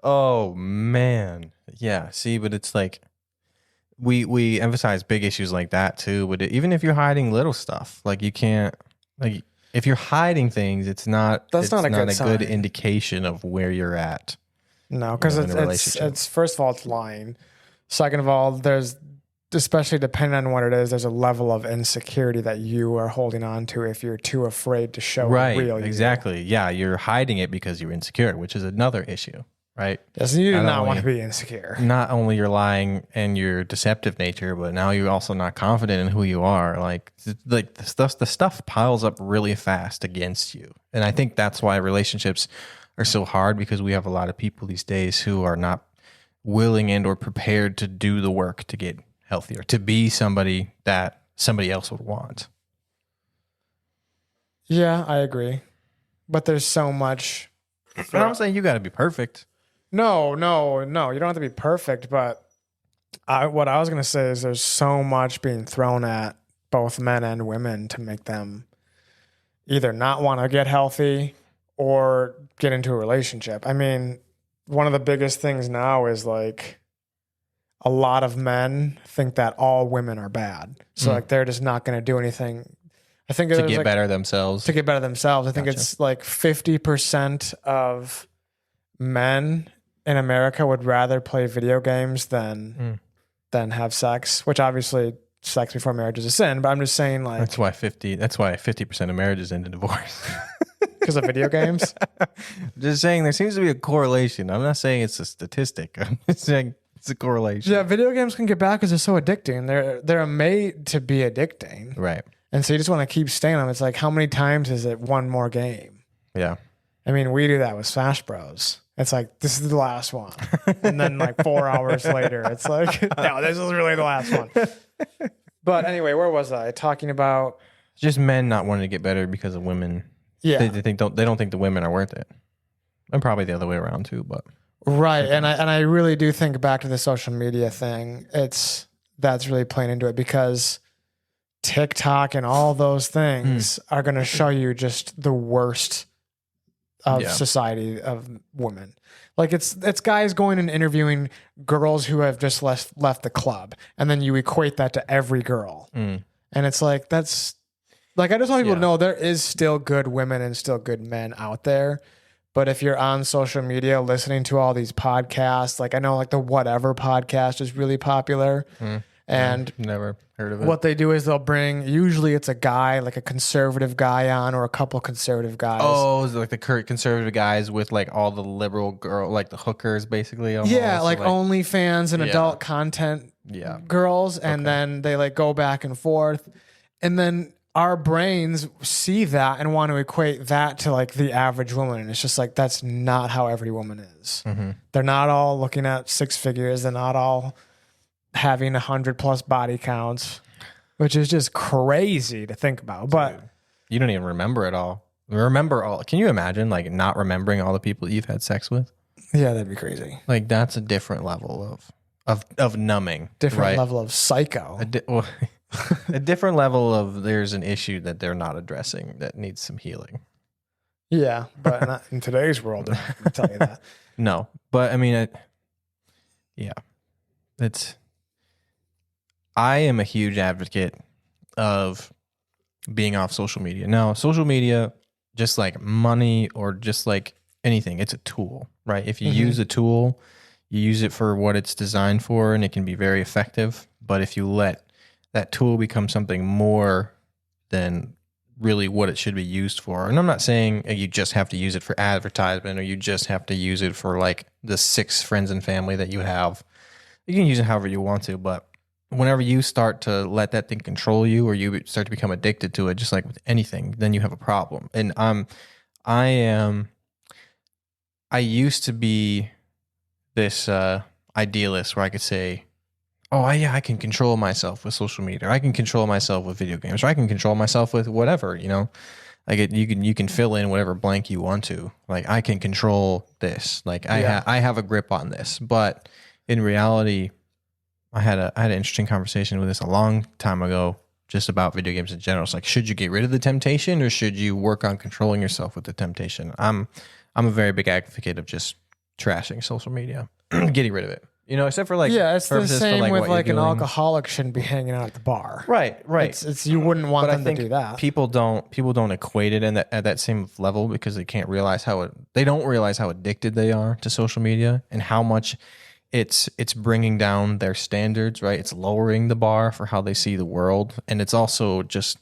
Oh, man. Yeah, see, but it's like, we emphasize big issues like that too, but even if you're hiding little stuff, like you can't, like if you're hiding things, it's not a good indication of where you're at. No, because it's first of all, it's lying. Second of all, there's, especially depending on what it is, there's a level of insecurity that you are holding on to if you're too afraid to show real you. Exactly. Yeah, you're hiding it because you're insecure, which is another issue. Right. Yes, you do not want to be insecure. Not only your lying and your deceptive nature, but now you're also not confident in who you are. Like the stuff piles up really fast against you. And I think that's why relationships are so hard, because we have a lot of people these days who are not willing and or prepared to do the work to get healthier, to be somebody that somebody else would want. Yeah, I agree. But there's so much. I'm not saying you got to be perfect. No. You don't have to be perfect, but what I was going to say is there's so much being thrown at both men and women to make them either not want to get healthy or get into a relationship. I mean, one of the biggest things now is like a lot of men think that all women are bad. So like they're just not going to do anything. I think to get better themselves. To get better themselves. I think it's like 50% of men in America would rather play video games than have sex, which obviously sex before marriage is a sin, but I'm just saying like that's why 50% of marriages end in divorce. Because of video games? Just saying there seems to be a correlation. I'm not saying it's a statistic. I'm just saying it's a correlation. Yeah, video games can get bad because they're so addicting. They're made to be addicting. Right. And so you just want to keep staying on them. It's like, how many times is it one more game? Yeah. I mean, we do that with Smash Bros. It's like, this is the last one. And then like 4 hours later, it's like, no, this is really the last one. But anyway, where was I? Talking about just men not wanting to get better because of women. Yeah. They don't think the women are worth it. And probably the other way around too, but right. And I really do think back to the social media thing. That's really playing into it, because TikTok and all those things are going to show you just the worst of society of women. Like it's guys going and interviewing girls who have just left the club, and then you equate that to every girl. And it's like, that's like, I just want people to know there is still good women and still good men out there. But if you're on social media listening to all these podcasts, like I know like the Whatever podcast is really popular. And never heard of it. What they do is they'll bring, usually it's a guy, like a conservative guy on, or a couple conservative guys. Oh, is it like the conservative guys with like all the liberal girl, like the hookers basically? Almost. Yeah, like OnlyFans and adult content girls. And then they like go back and forth. And then our brains see that and want to equate that to like the average woman. And it's just like, that's not how every woman is. They're not all looking at 6 figures. They're not all having 100+ body counts, which is just crazy to think about. But you don't even remember it all. Can you imagine like not remembering all the people you've had sex with? Yeah, that'd be crazy. Like that's a different level of numbing. Different level of psycho. A different level of there's an issue that they're not addressing that needs some healing. Yeah, but not in today's world, I can tell you that. No, but I mean, I am a huge advocate of being off social media. Now, social media, just like money or just like anything, it's a tool, right? If you use a tool, you use it for what it's designed for, and it can be very effective. But if you let that tool become something more than really what it should be used for. And I'm not saying you just have to use it for advertisement or you just have to use it for like the 6 friends and family that you have. You can use it however you want to, but whenever you start to let that thing control you or you start to become addicted to it, just like with anything, then you have a problem. And I used to be this idealist where I could say, oh, yeah, I can control myself with social media, or I can control myself with video games, or I can control myself with whatever, you know, like you can fill in whatever blank you want to. Like I can control this. Like I have a grip on this. But in reality, I had an interesting conversation with this a long time ago, just about video games in general. It's like, should you get rid of the temptation, or should you work on controlling yourself with the temptation? I'm a very big advocate of just trashing social media, getting rid of it. You know, except for like it's the same for with like an alcoholic shouldn't be hanging out at the bar. Right. It's you wouldn't want them to do that. People don't equate it at that same level because they don't realize how addicted they are to social media and how much it's bringing down their standards. Right, it's lowering the bar for how they see the world, and it's also just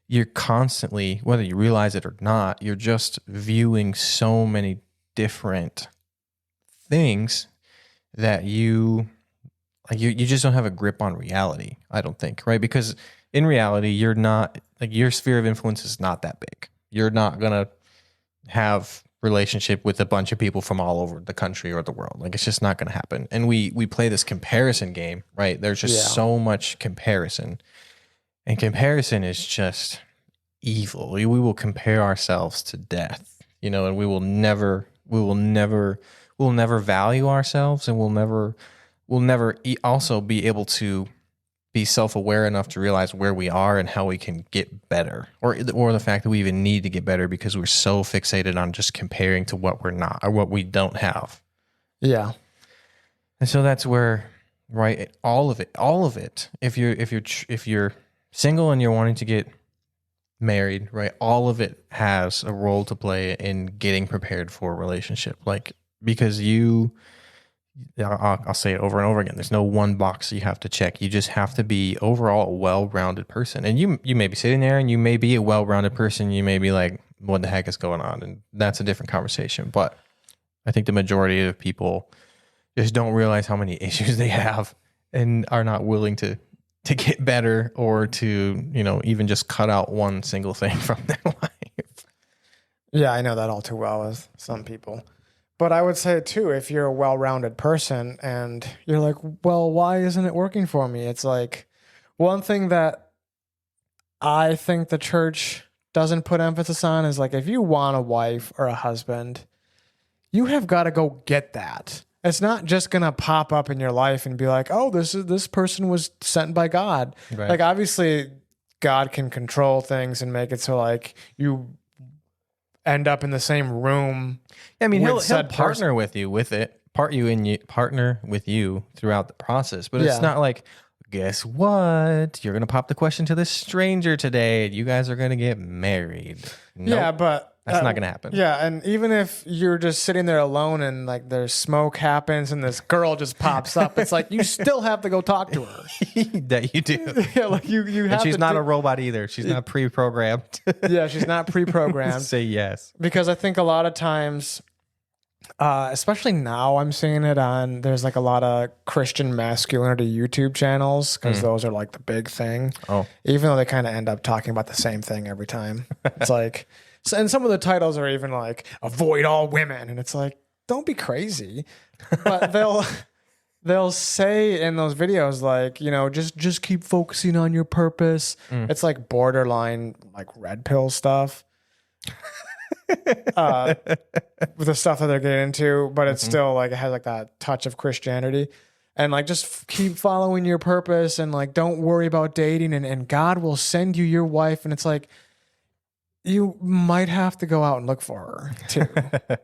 you're constantly, whether you realize it or not, you're just viewing so many different things that you just don't have a grip on reality, I don't think, right? Because in reality, you're not, like, your sphere of influence is not that big. You're not going to have relationship with a bunch of people from all over the country or the world. Like, it's just not going to happen. And we play this comparison game, right? There's just so much comparison. And comparison is just evil. We will compare ourselves to death, you know, and we'll never value ourselves, and we'll never also be able to be self-aware enough to realize where we are and how we can get better, or the fact that we even need to get better because we're so fixated on just comparing to what we're not or what we don't have. Yeah. And so that's where, right, all of it. If you're single and you're wanting to get married, right, all of it has a role to play in getting prepared for a relationship. Like, because I'll say it over and over again, there's no one box you have to check. You just have to be overall a well-rounded person. And you may be sitting there and you may be a well-rounded person. You may be like, what the heck is going on? And that's a different conversation. But I think the majority of people just don't realize how many issues they have and are not willing to get better, or to, you know, even just cut out one single thing from their life. Yeah, I know that all too well with some people. But I would say too, if you're a well-rounded person and you're like, well, why isn't it working for me? It's like, one thing that I think the church doesn't put emphasis on is, like, if you want a wife or a husband, you have got to go get that. It's not just going to pop up in your life and be like, oh, this person was sent by God. Right. Like, obviously God can control things and make it so, like, you end up in the same room. I mean, he'll partner with you with it, partner with you throughout the process. But it's not like, guess what? You're going to pop the question to this stranger today and you guys are going to get married. Nope. Yeah, but that's not going to happen. Yeah, and even if you're just sitting there alone and, like, there's smoke happens and this girl just pops up, it's like you still have to go talk to her. That you do. Yeah, like you have. And she's not a robot either. She's not pre-programmed. Yeah, she's not pre-programmed. Say yes. Because I think a lot of times, especially now, I'm seeing it on. There's like a lot of Christian masculinity YouTube channels, because those are like the big thing. Oh, even though they kind of end up talking about the same thing every time. It's like. And some of the titles are even like, avoid all women. And it's like, don't be crazy. But they'll say in those videos, like, you know, just keep focusing on your purpose. It's like borderline, like, red pill stuff. With the stuff that they're getting into, but it's still like, it has like that touch of Christianity. And like, just keep following your purpose, and like, don't worry about dating, and God will send you your wife. And it's like, you might have to go out and look for her too.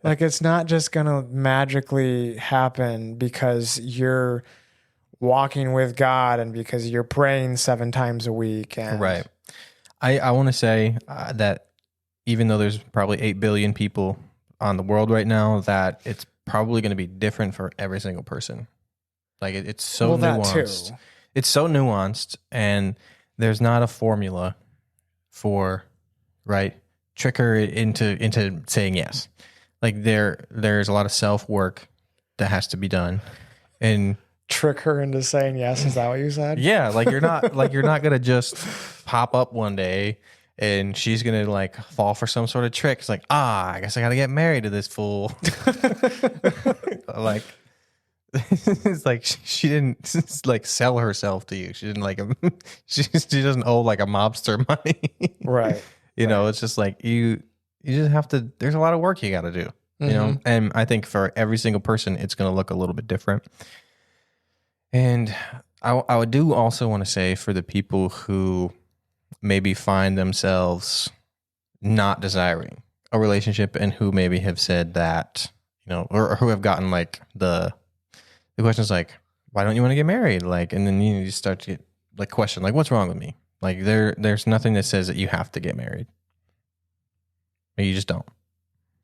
Like, it's not just going to magically happen because you're walking with God and because you're praying 7 times a week. And right. I want to say that even though there's probably 8 billion people on the world right now, that it's probably going to be different for every single person. Like, it's so nuanced. It's so nuanced, and there's not a formula for right? Trick her into saying yes. Like there's a lot of self-work that has to be done. And trick her into saying yes. Is that what you said? yeah, like you're not gonna just pop up one day and she's gonna like fall for some sort of trick. It's like, I guess I gotta get married to this fool. Like it's like she didn't like sell herself to you. She didn't like she doesn't owe like a mobster money. Right. You know, it's just like you just have to, there's a lot of work you got to do, you know? And I think for every single person, it's going to look a little bit different. And I would do also want to say for the people who maybe find themselves not desiring a relationship and who maybe have said that, you know, or who have gotten like the question's like, why don't you want to get married? Like, and then you start to get like question, like, what's wrong with me? Like there's nothing that says that you have to get married. You just don't.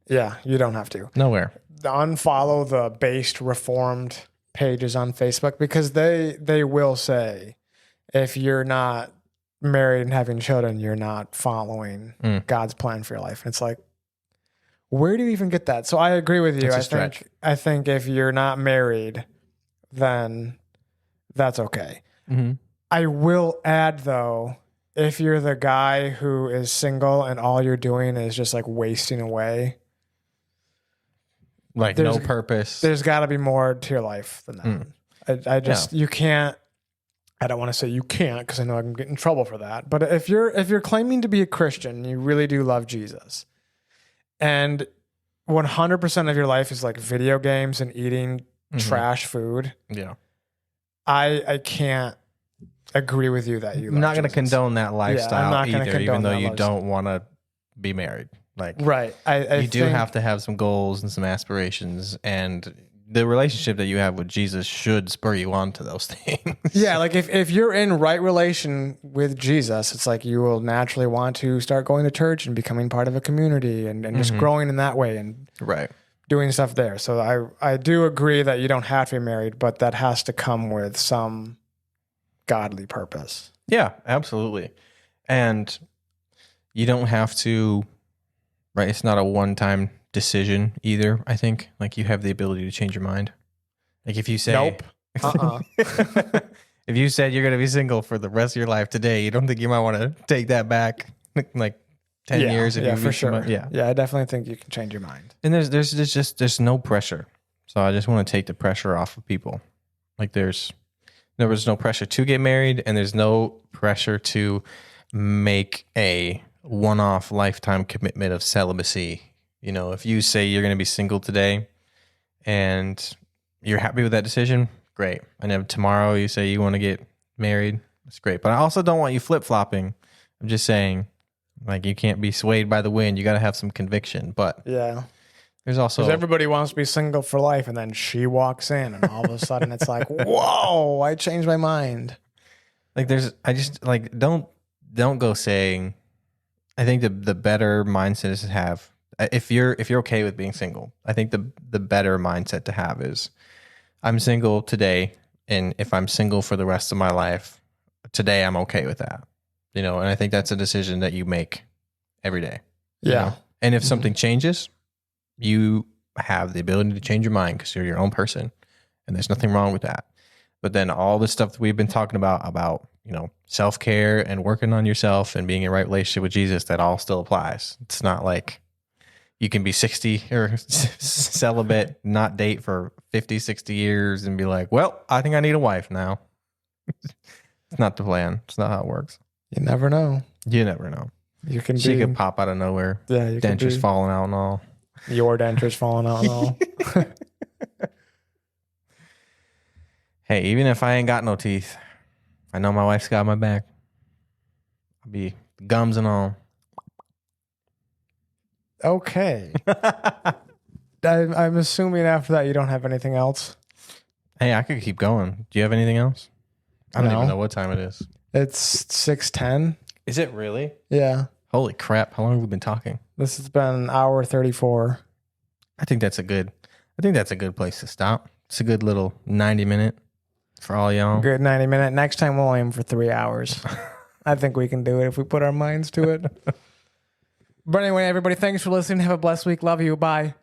Yeah, you don't have to. Nowhere. Unfollow the based reformed pages on Facebook because they will say if you're not married and having children, you're not following God's plan for your life. And it's like, where do you even get that? So I agree with you. I think if you're not married, then that's okay. Mm-hmm. I will add, though, if you're the guy who is single and all you're doing is just like wasting away, like no purpose, there's got to be more to your life than that. I just you can't. I don't want to say you can't because I know I can get in trouble for that. But if you're claiming to be a Christian, you really do love Jesus, and 100% of your life is like video games and eating trash food. Yeah, I can't agree with you that you. I'm not going to condone that lifestyle either, even though you don't want to be married. Like, right? You do have to have some goals and some aspirations, and the relationship that you have with Jesus should spur you on to those things. Yeah, like if you're in right relation with Jesus, it's like you will naturally want to start going to church and becoming part of a community and just growing in that way and doing stuff there. So I do agree that you don't have to be married, but that has to come with some godly purpose. Yeah, absolutely. And you don't have to, right? It's not a one-time decision either, I think. Like you have the ability to change your mind. Like if you say, nope. If you said you're going to be single for the rest of your life today, you don't think you might want to take that back like 10 years? If you for sure. Yeah, I definitely think you can change your mind. And there's no pressure. So I just want to take the pressure off of people. Like there was no pressure to get married, and there's no pressure to make a one-off lifetime commitment of celibacy. You know, if you say you're going to be single today and you're happy with that decision, great. And if tomorrow you say you want to get married, that's great. But I also don't want you flip-flopping. I'm just saying, like, you can't be swayed by the wind. You got to have some conviction. But yeah, there's also... because everybody wants to be single for life, and then she walks in, and all of a sudden it's like, whoa, I changed my mind. Like, don't go saying... I think the better mindset is to have... If you're okay with being single, I think the better mindset to have is, I'm single today, and if I'm single for the rest of my life, today I'm okay with that. You know, and I think that's a decision that you make every day. Yeah. You know? And if something changes, you have the ability to change your mind because you're your own person, and there's nothing wrong with that. But then all the stuff that we've been talking about, you know, self-care and working on yourself and being in a right relationship with Jesus, that all still applies. It's not like you can be 60 or celibate, not date for 50, 60 years and be like, well, I think I need a wife now. It's not the plan. It's not how it works. You never know. You never know. She could pop out of nowhere. Yeah, dentures falling out and all. Your dentures falling out and all. Hey, even if I ain't got no teeth, I know my wife's got my back. I'll be gums and all. Okay. I'm assuming after that you don't have anything else. Hey, I could keep going. Do you have anything else? I don't even know what time it is. It's 6:10. Is it really? Yeah. Holy crap. How long have we been talking? This has been an hour 34. I think that's a good place to stop. It's a good little 90-minute for all y'all. Good 90-minute. Next time we'll aim for 3 hours. I think we can do it if we put our minds to it. But anyway, everybody, thanks for listening. Have a blessed week. Love you. Bye.